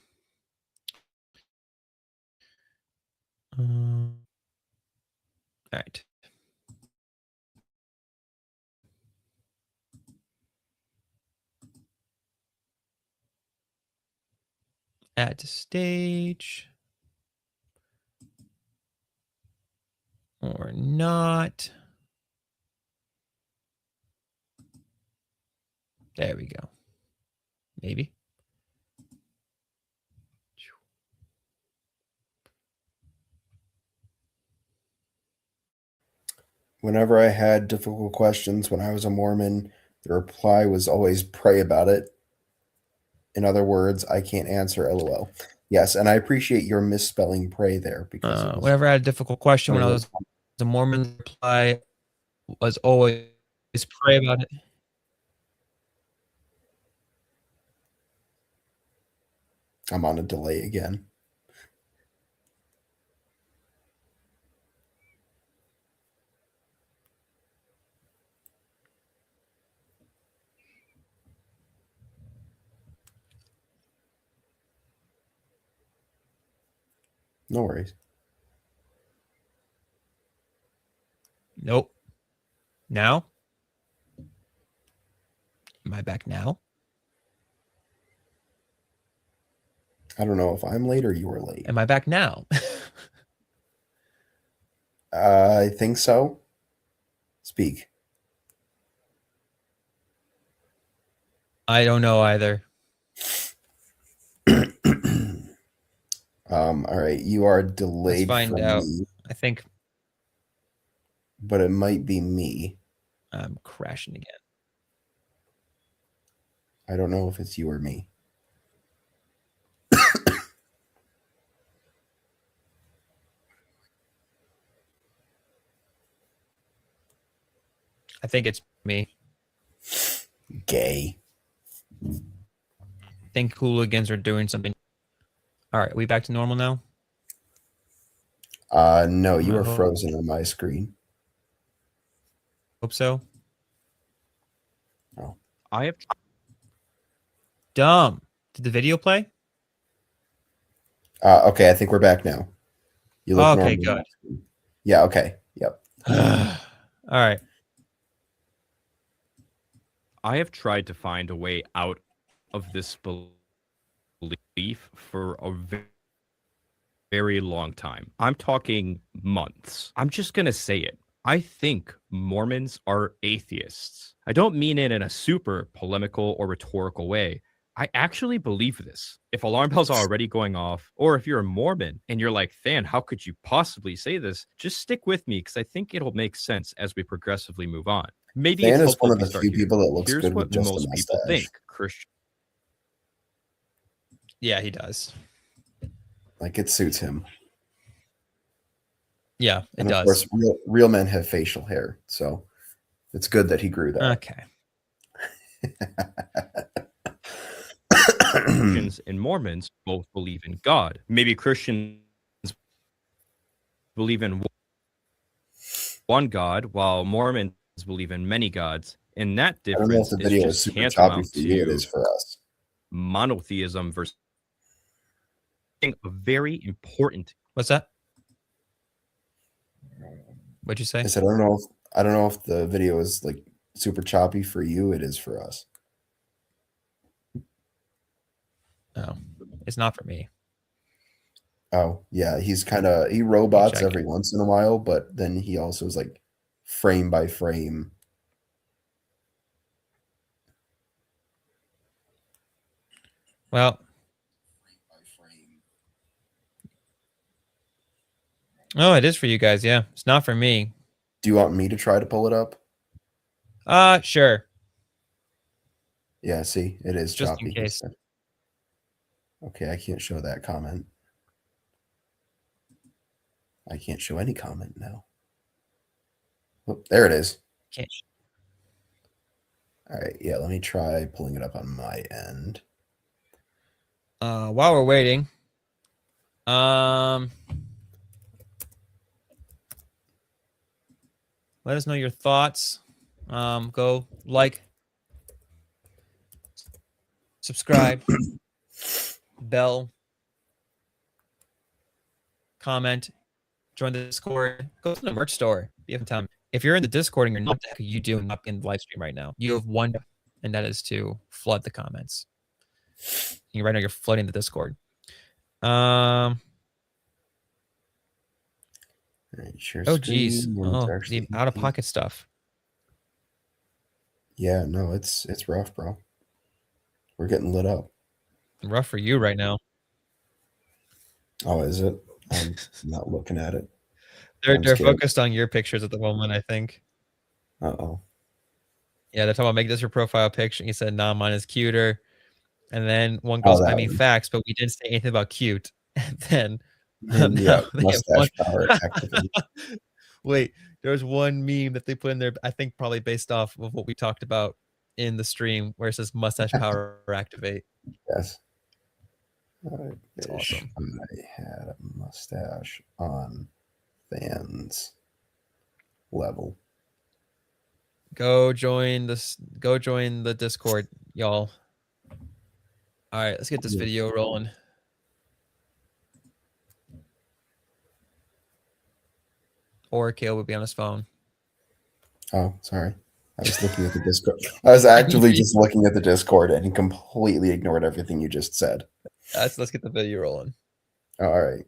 All right. Add to stage. Or not. There we go. Maybe. Whenever I had difficult questions when I was a Mormon, the reply was always pray about it. In other words, I can't answer, LOL. Yes, and I appreciate your misspelling pray there because it was, whenever I had a difficult question when I really was the Mormon reply was always pray about it. I'm on a delay again. No worries. Nope. Now? Am I back now? I don't know if I'm late or you were late. Am I back now? I think so. Speak. I don't know either. All right, you are delayed. Let's find out. Me, I think but it might be me. I'm crashing again. I don't know if it's you or me. I think it's me. Gay. I think hooligans are doing something. All right, are we back to normal now? No, you are frozen on my screen. Hope so. Oh. I have Dumb. Did the video play? Okay, I think we're back now. You look okay, normal. good. Yeah, okay. Yep. All right. I have tried to find a way out of this belief for a very long time. I'm talking months. I'm just going to say it. I think Mormons are atheists. I don't mean it in a super polemical or rhetorical way. I actually believe this. If alarm bells are already going off, or if you're a Mormon and you're like, Than, how could you possibly say this? Just stick with me because I think it'll make sense as we progressively move on. Maybe Than it's is one of helpful the if we few start here. people that looks Here's good what with just a most people mustache. think. Christian. Yeah, he does. Like it suits him. Yeah, it and of does. course, real men have facial hair, so it's good that he grew that. Okay. Christians and Mormons both believe in God. Maybe Christians believe in one God, while Mormons believe in many gods. And that difference I don't know if the video is super choppy for you. It is for us. Monotheism versus a very important. What's that? What'd you say? I said I don't know if the video is like super choppy for you. It is for us. No, it's not for me. Oh yeah, he robots every once in a while, but then he also is like frame by frame. Well, oh, it is for you guys. Yeah, it's not for me. Do you want me to try to pull it up? Sure. Yeah, see, it is just choppy. In case. Okay, I can't show that comment. I can't show any comment now. Oh, there it is. Can't. All right, yeah, let me try pulling it up on my end. While we're waiting, let us know your thoughts. Go like, subscribe, bell, comment, join the Discord, go to the merch store if you have time. If you're in the Discord and you're not, what the heck are you doing up in the live stream right now? You have one, and that is to flood the comments. Right now you're flooding the Discord. Right, oh geez, the out of pocket stuff. Yeah, no, it's rough, bro. We're getting lit up. Rough for you right now. Oh, is it? I'm not looking at it. They're focused on your pictures at the moment, I think. Uh-oh. Yeah, they're talking about make this your profile picture. He said, nah, mine is cuter. And then one goes, that I mean one. facts, but we didn't say anything about cute. And then And yeah, now they have one. mustache power activate. Wait, there's one meme that they put in there, I think probably based off of what we talked about in the stream, where it says mustache power activate. Yes. I It's wish awesome. I had a mustache on fans level. Go join this. Go join the Discord, y'all. All right, let's get this video rolling. Or Caleb will be on his phone. Oh, sorry. I was looking at the Discord. I was actively just looking at the Discord and completely ignored everything you just said. Let's get the video rolling. All right.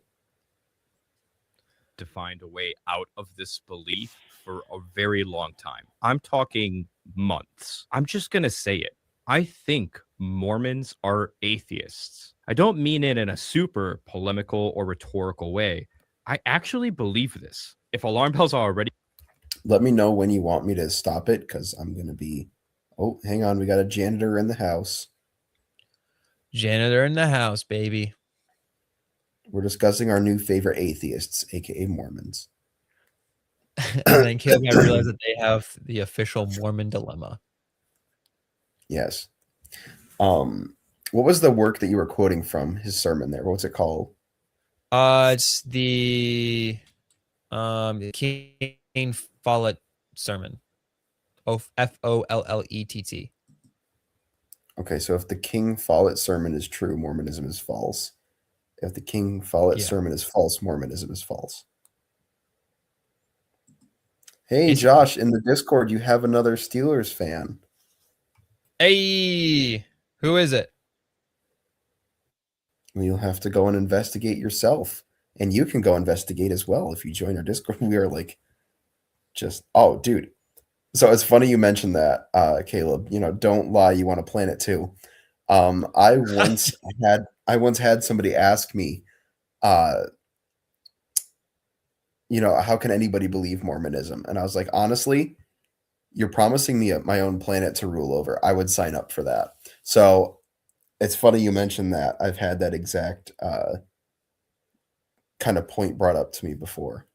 To find a way out of this belief for a very long time. I'm talking months. I'm just going to say it. I think Mormons are atheists. I don't mean it in a super polemical or rhetorical way. I actually believe this. If alarm bells are already... Let me know when you want me to stop it, because I'm going to be... Oh, hang on. We got a janitor in the house. Janitor in the house, baby. We're discussing our new favorite atheists, aka Mormons. And then Caleb and I realized that they have the official Mormon dilemma. Yes. What was the work that you were quoting from his sermon there? What's it called? It's the King Follett sermon. Follett. Okay, so if the King Follett sermon is true, Mormonism is false. If the King Follett sermon is false, Mormonism is false. Hey, Josh, in the Discord, you have another Steelers fan. Hey, who is it? You'll have to go and investigate yourself. And you can go investigate as well if you join our Discord. We are like, just, oh, dude. So it's funny you mentioned that, Caleb. You know, don't lie, you want to plan it too. I once had somebody ask me, you know, how can anybody believe Mormonism? And I was like, honestly, you're promising me my own planet to rule over. I would sign up for that. So it's funny you mentioned that. I've had that exact kind of point brought up to me before.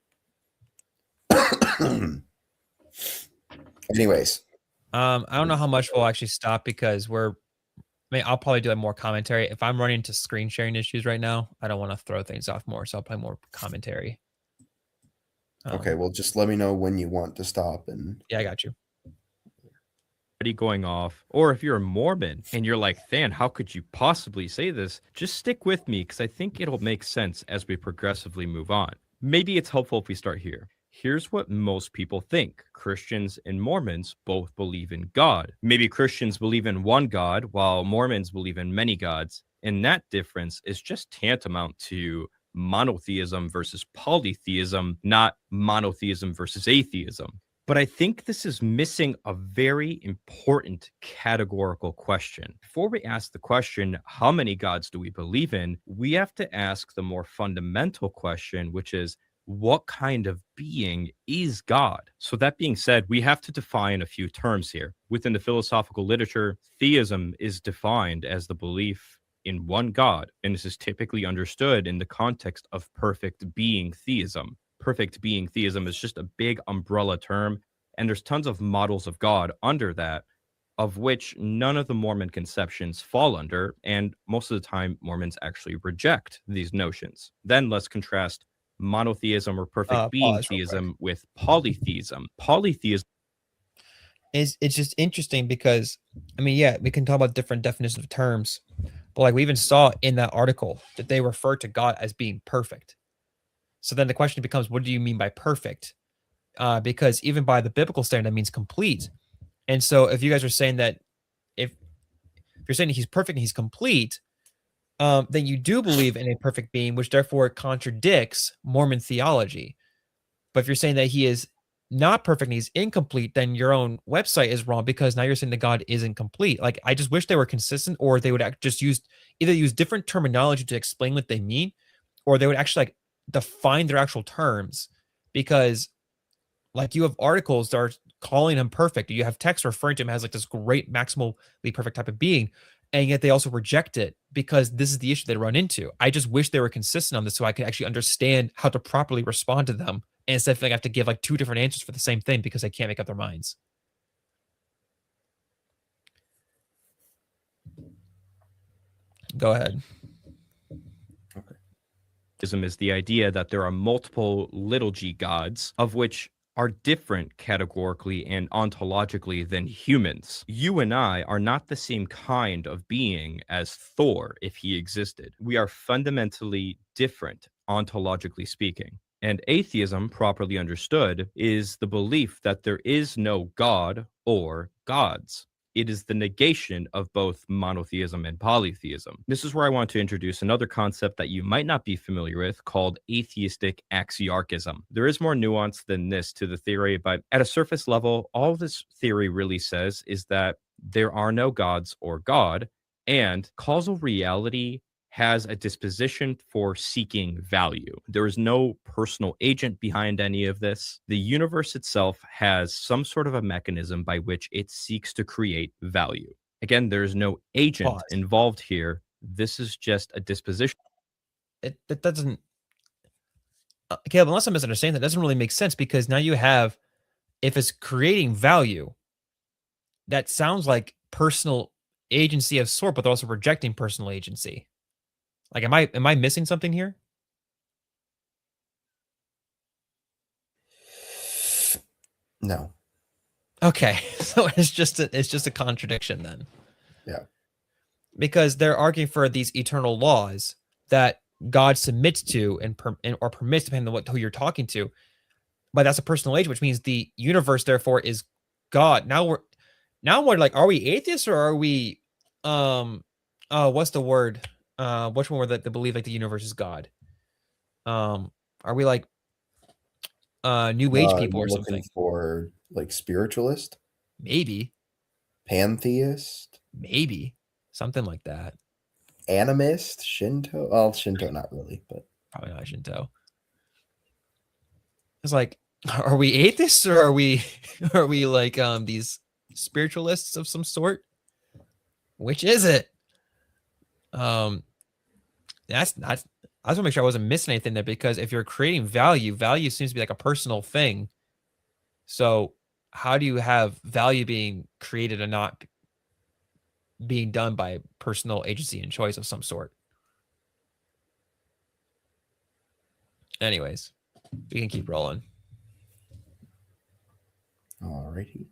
Anyways. I don't know how much we'll actually stop because I'll probably do more commentary. If I'm running into screen sharing issues right now, I don't want to throw things off more, so I'll play more commentary. Okay, well, just let me know when you want to stop. And yeah, I got you. Going off, or if you're a Mormon and you're like, Than, how could you possibly say this? Just stick with me because I think it'll make sense as we progressively move on. Maybe it's helpful if we start here. Here's what most people think. Christians and Mormons both believe in God. Maybe Christians believe in one God while Mormons believe in many gods. And that difference is just tantamount to monotheism versus polytheism, not monotheism versus atheism. But I think this is missing a very important categorical question. Before we ask the question, how many gods do we believe in? We have to ask the more fundamental question, which is, what kind of being is God? So that being said, we have to define a few terms here. Within the philosophical literature, theism is defined as the belief in one God, and this is typically understood in the context of perfect being theism. Perfect being theism is just a big umbrella term, and there's tons of models of God under that, of which none of the Mormon conceptions fall under, and most of the time Mormons actually reject these notions. Then let's contrast monotheism or perfect being theism with polytheism. Polytheism it's just interesting because, I mean, yeah, we can talk about different definitions of terms, but like we even saw in that article that they refer to God as being perfect. So then the question becomes, what do you mean by perfect? Because even by the biblical standard, that means complete. And so if you guys are saying that if you're saying he's perfect and he's complete, then you do believe in a perfect being, which therefore contradicts Mormon theology. But if you're saying that he is not perfect and he's incomplete, then your own website is wrong because now you're saying that God isn't complete. Like, I just wish they were consistent, or they would just either use different terminology to explain what they mean, or they would actually like define their actual terms. Because like you have articles that are calling him perfect. You have text referring to him as like this great maximally perfect type of being. and yet they also reject it because this is the issue they run into. I just wish they were consistent on this so I could actually understand how to properly respond to them instead of feeling I have to give like 2 different answers for the same thing because they can't make up their minds. Go ahead. Is the idea that there are multiple little g gods, of which are different categorically and ontologically than humans. You and I are not the same kind of being as Thor if he existed. We are fundamentally different, ontologically speaking. And atheism, properly understood, is the belief that there is no God or gods. It is the negation of both monotheism and polytheism. This is where I want to introduce another concept that you might not be familiar with called atheistic axiarchism. There is more nuance than this to the theory, but at a surface level, all this theory really says is that there are no gods or God, and causal reality has a disposition for seeking value. There is no personal agent behind any of this. The universe itself has some sort of a mechanism by which it seeks to create value. Again, there is no agent involved here. This is just a disposition. That doesn't, Caleb, unless I'm misunderstanding, that doesn't really make sense because now you have, if it's creating value, that sounds like personal agency of sort, but they're also rejecting personal agency. Like, am I missing something here? No. Okay, so it's just a contradiction then. Yeah. Because they're arguing for these eternal laws that God submits to and or permits, depending on who you're talking to. But that's a personal agent, which means the universe therefore is God. Now we're like, are we atheists or are we what's the word? Which one were that believe like the universe is God? Are we like new age people or something? For like spiritualist? Maybe. Pantheist? Maybe. Something like that. Animist? Shinto? Well, Shinto not really, but probably not Shinto. It's like, are we atheists or are we like these spiritualists of some sort? Which is it? That's not. I just want to make sure I wasn't missing anything there, because if you're creating value seems to be like a personal thing. So how do you have value being created and not being done by personal agency and choice of some sort? Anyways, we can keep rolling. Alrighty.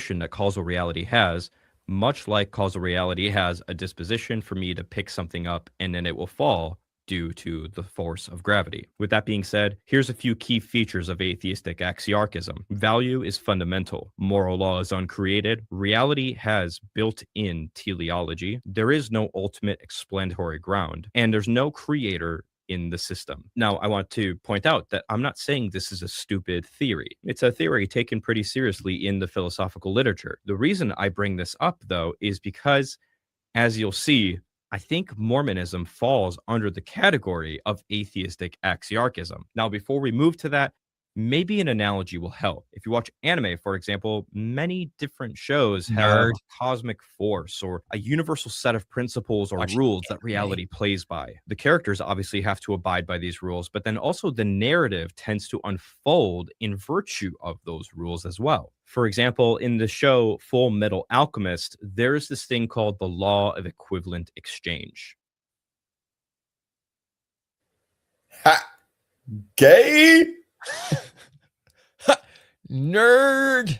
That causal reality has, much like causal reality has a disposition for me to pick something up and then it will fall due to the force of gravity. With that being said, here's a few key features of atheistic axiarchism. Value is fundamental. Moral law is uncreated. Reality has built-in teleology. There is no ultimate explanatory ground, and there's no creator in the system. Now, I want to point out that I'm not saying this is a stupid theory. It's a theory taken pretty seriously in the philosophical literature. The reason I bring this up, though, is because, as you'll see, I think Mormonism falls under the category of atheistic axiarchism. Now, before we move to that, maybe an analogy will help. If you watch anime, for example, many different shows have a cosmic force or a universal set of principles or rules that reality plays by. The characters obviously have to abide by these rules, but then also the narrative tends to unfold in virtue of those rules as well. For example, in the show Full Metal Alchemist, there's this thing called the law of equivalent exchange. Ha! Gay? Nerd.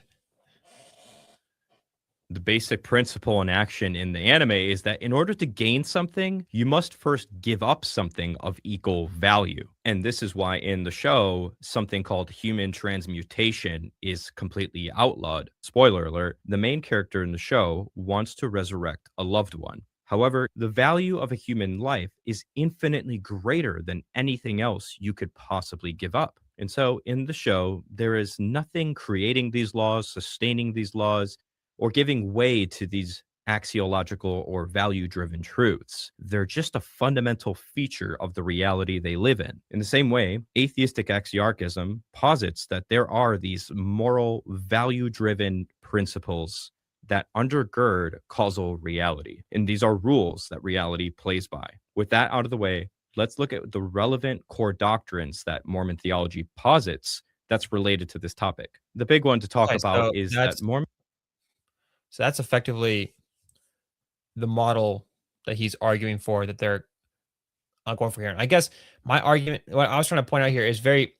The basic principle in action in the anime is that in order to gain something, you must first give up something of equal value. And this is why in the show, something called human transmutation is completely outlawed. Spoiler alert, the main character in the show wants to resurrect a loved one. However, the value of a human life is infinitely greater than anything else you could possibly give up. And so in the show, there is nothing creating these laws, sustaining these laws, or giving way to these axiological or value-driven truths. They're just a fundamental feature of the reality they live in. In the same way, atheistic axiarchism posits that there are these moral, value-driven principles that undergird causal reality. And these are rules that reality plays by. With that out of the way, let's look at the relevant core doctrines that Mormon theology posits that's related to this topic. The big one to talk about is that Mormon. So that's effectively the model that he's arguing for, that they're going for here. And I guess my argument, what I was trying to point out here, is very,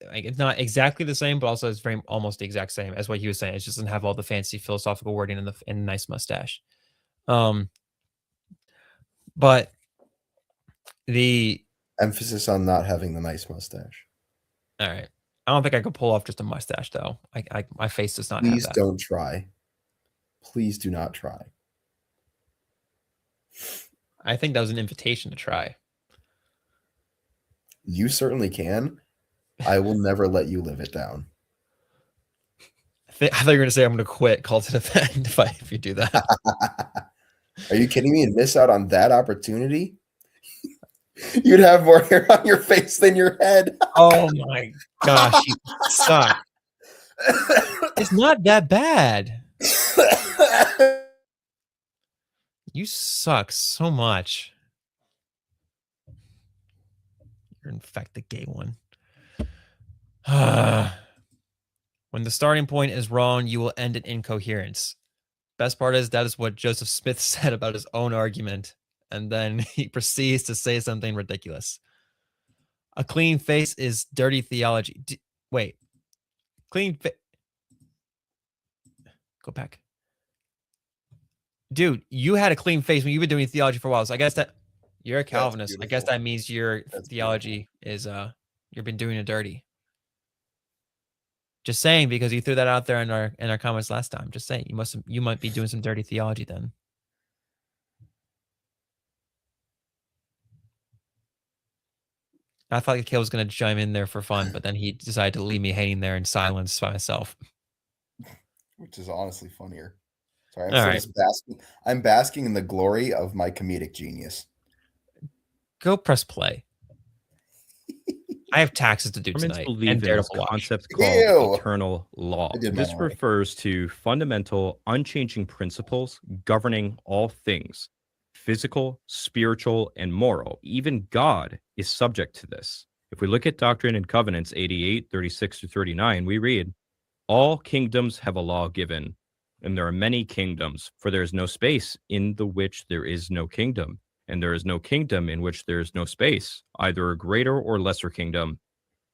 like, it's not exactly the same, but also it's very almost the exact same as what he was saying. It just doesn't have all the fancy philosophical wording and the nice mustache. But the emphasis on not having the nice mustache. All right. I don't think I could pull off just a mustache, though. My face does not Please have that. don't try. Please do not try. I think that was an invitation to try. You certainly can. I will never let you live it down. I thought you were going to say I'm going to quit Call to Defend if you do that. Are you kidding me? And miss out on that opportunity? You'd have more hair on your face than your head. Oh my gosh, you suck. It's not that bad. You suck so much. You're in fact the gay one. When the starting point is wrong, you will end in incoherence. Best part is that is what Joseph Smith said about his own argument. And then he proceeds to say something ridiculous. A clean face is dirty theology. Wait. Clean face. Go back. Dude, you had a clean face when you've been doing theology for a while. So I guess that you're a Calvinist. I guess that means your theology is you've been doing it dirty. Just saying, because you threw that out there in our comments last time. Just saying, you might be doing some dirty theology then. I thought Kale was going to chime in there for fun, but then he decided to leave me hanging there in silence by myself. Which is honestly funnier. Sorry, I'm basking in the glory of my comedic genius. Go press play. I have taxes to do tonight. And there's a concept called eternal law. This refers to fundamental, unchanging principles governing all things. Physical, spiritual, and moral. Even God is subject to this. If we look at Doctrine and Covenants 88, 36-39, we read, all kingdoms have a law given, and there are many kingdoms, for there is no space in the which there is no kingdom, and there is no kingdom in which there is no space, either a greater or lesser kingdom.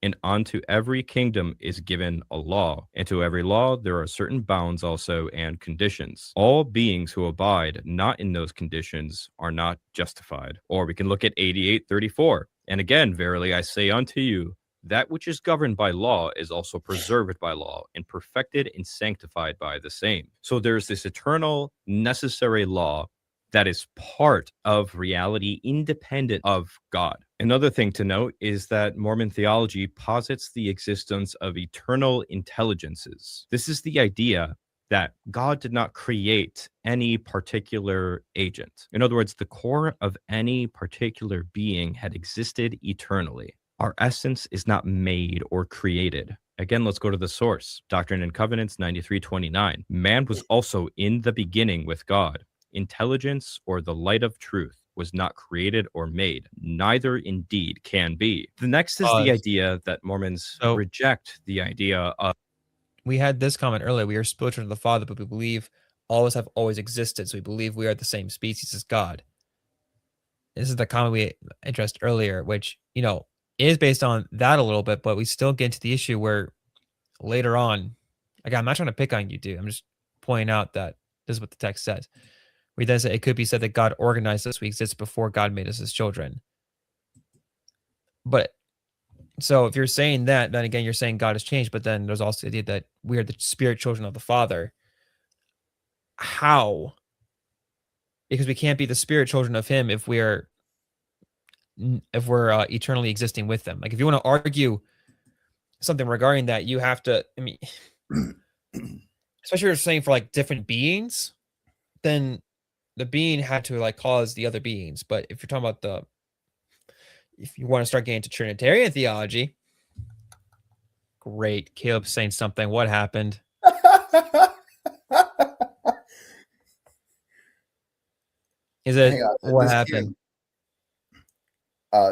And unto every kingdom is given a law, and to every law there are certain bounds also and conditions. All beings who abide not in those conditions are not justified. Or we can look at 88:34. And again, verily I say unto you, that which is governed by law is also preserved by law, and perfected and sanctified by the same. So there's this eternal, necessary law that is part of reality independent of God. Another thing to note is that Mormon theology posits the existence of eternal intelligences. This is the idea that God did not create any particular agent. In other words, the core of any particular being had existed eternally. Our essence is not made or created. Again, let's go to the source. Doctrine and Covenants 93:29. Man was also in the beginning with God. Intelligence or the light of truth was not created or made, neither indeed can be. The next is the idea that Mormons reject the idea of. We had this comment earlier. We are spiritual to the Father, but we believe all of us have always existed. So we believe we are the same species as God. This is the comment we addressed earlier, which, is based on that a little bit, but we still get into the issue where later on, again, I'm not trying to pick on you, dude. I'm just pointing out that this is what the text says. We then say it could be said that God organized us. We exist before God made us his children. But so if you're saying that, then again, you're saying God has changed. But then there's also the idea that we are the spirit children of the Father. How? Because we can't be the spirit children of him if we're eternally existing with them. Like if you want to argue something regarding that, you have to, especially if you're saying for like different beings, then the being had to like cause the other beings. But if you're talking about if you want to start getting into Trinitarian theology, great. Caleb's saying something. What happened? Is it Hang on, what this happened?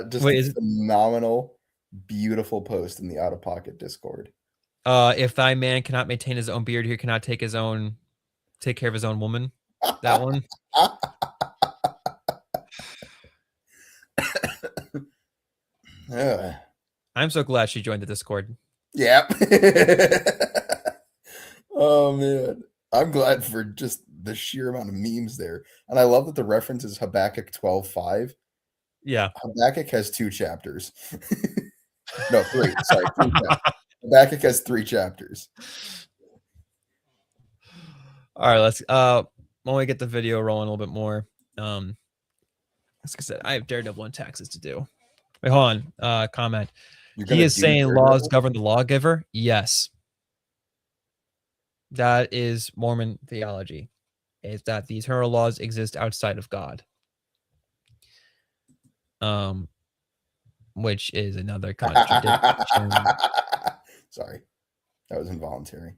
Just Wait, a is it, phenomenal, beautiful post in the Out of Pocket Discord. if thy man cannot maintain his own beard, he cannot take care of his own woman. That one. I'm so glad she joined the Discord. Yep. Oh man, I'm glad for just the sheer amount of memes there, and I love that the reference is Habakkuk 12:5. Yeah. Habakkuk has 2 chapters. No, 3. Sorry, 3 chapters. Habakkuk has 3 chapters. All right, let's when we get the video rolling a little bit more. As I said, I have Daredevil and taxes to do. Wait, hold on. Comment. He is saying laws govern the lawgiver. Yes. That is Mormon theology. Is that the eternal laws exist outside of God. Which is another contradiction. Sorry. That was involuntary.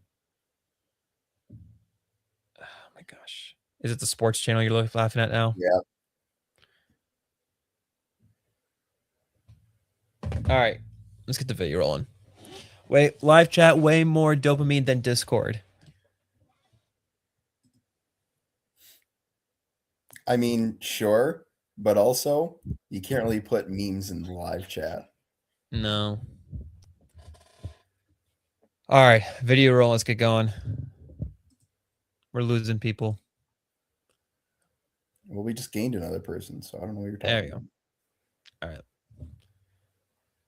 Oh my gosh. Is it the sports channel you're laughing at now? Yeah. All right. Let's get the video rolling. Wait, live chat way more dopamine than Discord. I mean, sure, but also you can't really put memes in live chat. No. All right, video roll. Let's get going. We're losing people. Well, we just gained another person, so I don't know what you're talking There you about. go. All right.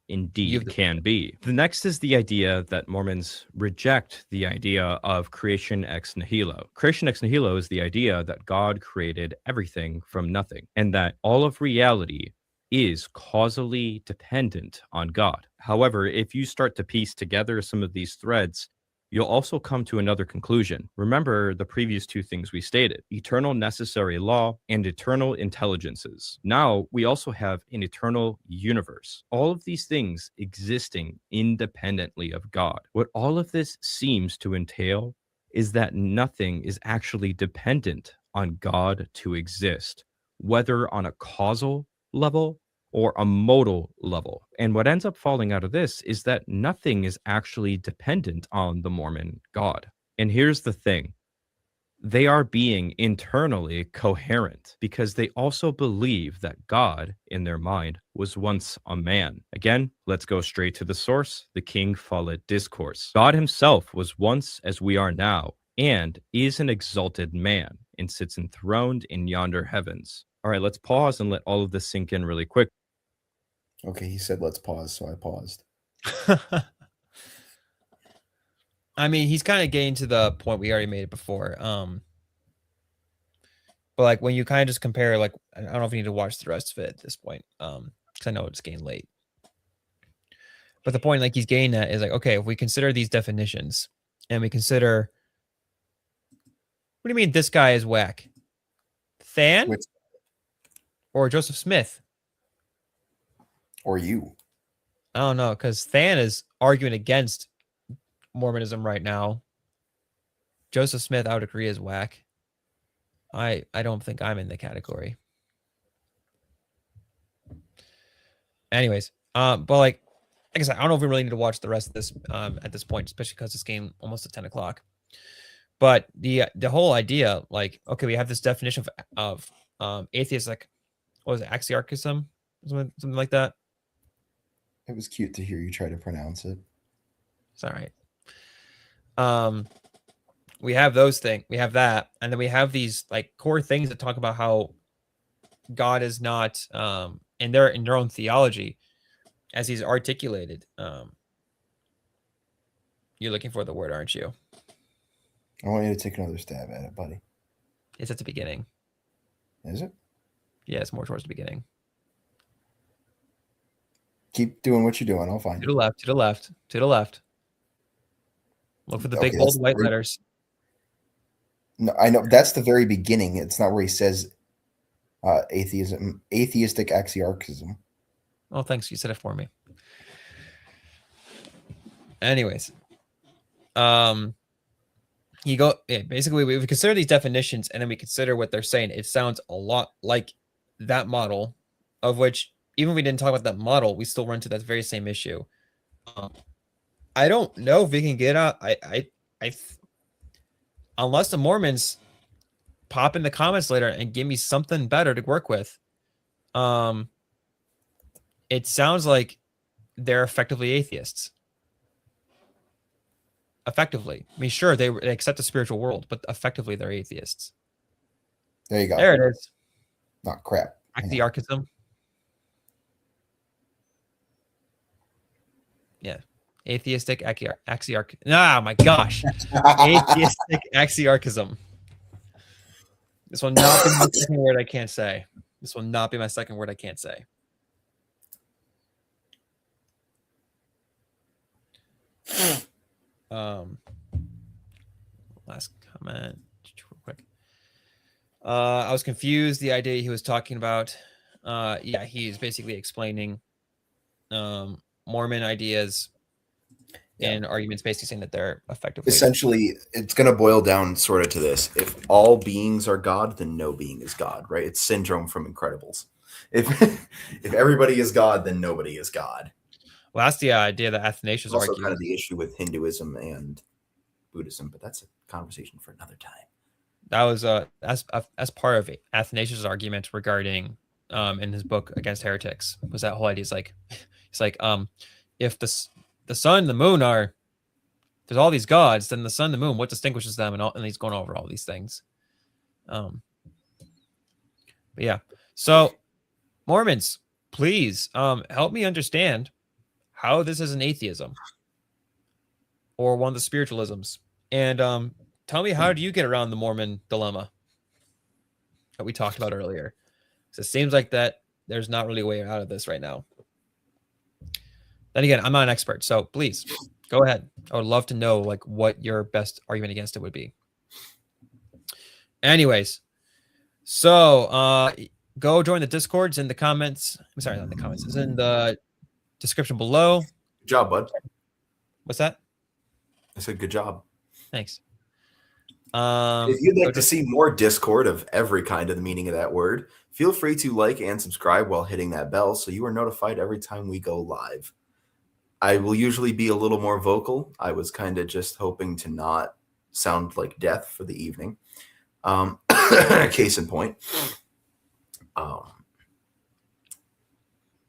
Indeed, can be. The next is the idea that Mormons reject the idea of creation ex nihilo. Creation ex nihilo is the idea that God created everything from nothing, and that all of reality is causally dependent on God. However, if you start to piece together some of these threads, you'll also come to another conclusion. Remember the previous 2 things we stated: eternal necessary law and eternal intelligences. Now we also have an eternal universe. All of these things existing independently of God. What all of this seems to entail is that nothing is actually dependent on God to exist, whether on a causal level or a modal level. And what ends up falling out of this is that nothing is actually dependent on the Mormon God. And here's the thing. They are being internally coherent because they also believe that God, in their mind, was once a man. Again, let's go straight to the source, the King Follett Discourse. God himself was once as we are now, and is an exalted man, and sits enthroned in yonder heavens. All right, let's pause and let all of this sink in really quick. Okay, he said let's pause, so I paused. I mean, he's kind of getting to the point we already made it before. But like when you kind of just compare, like, I don't know if you need to watch the rest of it at this point, because I know it's getting late. But the point, like, he's getting at is like, okay, if we consider these definitions and we consider, what do you mean this guy is whack? Than or Joseph Smith? Or you? I don't know, because Than is arguing against Mormonism right now. Joseph Smith, I would agree, is whack. I don't think I'm in the category. Anyways, but like I said, I don't know if we really need to watch the rest of this at this point, especially because it's getting almost at 10 o'clock. But the whole idea, like, okay, we have this definition of atheist, like, what was it, axiarchism, something like that. It was cute to hear you try to pronounce it. It's all right. We have those things, we have that, and then we have these like core things that talk about how God is not in their own theology as he's articulated. You're looking for the word, aren't you? I want you to take another stab at it, buddy. It's at the beginning. Is it? Yeah, it's more towards the beginning. Keep doing what you're doing. I'll find To the left, to the left, to the left. Look for the big bold white letters. No, I know that's the very beginning. It's not where he says atheistic axiarchism. Oh, thanks. You said it for me. Anyways, basically we consider these definitions and then we consider what they're saying. It sounds a lot like that model, of which even if we didn't talk about that model, we still run to that very same issue. I don't know if we can get out. Unless the Mormons pop in the comments later and give me something better to work with. It sounds like they're effectively atheists. Effectively. I mean, sure, they accept the spiritual world, but effectively they're atheists. There you go. There it is. Not crap. Axiarchism. Yeah. Atheistic axiarch. Ah, my gosh. Atheistic axiarchism. This will not be my second word I can't say. This will not be my second word I can't say. Last comment real quick. I was confused. The idea he was talking about. Yeah, he's basically explaining Mormon ideas and arguments, basically saying that they're effectively essentially. It's going to boil down sort of to this: if all beings are God, then no being is God. Right? It's syndrome from Incredibles. If everybody is God, then nobody is God. Well, that's the idea that Athanasius also argued. Kind of the issue with Hinduism and Buddhism, but that's a conversation for another time. That was as part of Athanasius' argument regarding in his book Against Heretics was that whole idea. It's like if the sun and the moon are, there's all these gods, then the sun and the moon, what distinguishes them? And he's going over all these things. But yeah, so Mormons, please help me understand how this is an atheism or one of the spiritualisms. And tell me, how do you get around the Mormon dilemma that we talked about earlier? Because it seems like that there's not really a way out of this right now. Then again, I'm not an expert, so please go ahead. I would love to know like what your best argument against it would be. Anyways, so go join the Discords in the comments. I'm sorry, not in the comments. It's in the description below. Good job, bud. What's that? I said good job. Thanks. If you'd like to see more Discord of every kind of the meaning of that word, feel free to like and subscribe while hitting that bell so you are notified every time we go live. I will usually be a little more vocal. I was kind of just hoping to not sound like death for the evening. Case in point.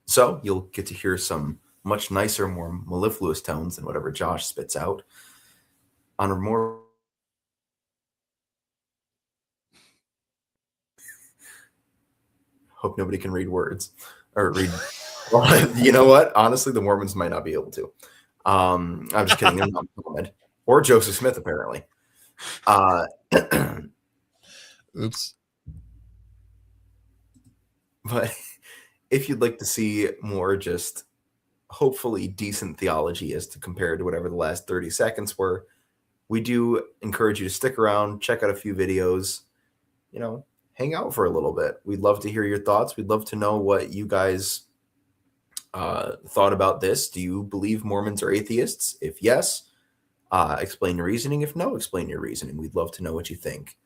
So you'll get to hear some much nicer, more mellifluous tones than whatever Josh spits out on a more hope nobody can read words or read. Well, you know what? Honestly, the Mormons might not be able to. I'm just kidding. I'm not Muhammad or Joseph Smith, apparently. Oops. But if you'd like to see more just hopefully decent theology as to compare to whatever the last 30 seconds were, we do encourage you to stick around, check out a few videos, hang out for a little bit. We'd love to hear your thoughts. We'd love to know what you guys thought about this. Do you believe Mormons are atheists? If yes, explain your reasoning. If no, explain your reasoning. We'd love to know what you think.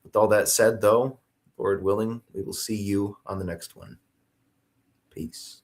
With all that said, though, Lord willing, we will see you on the next one. Peace.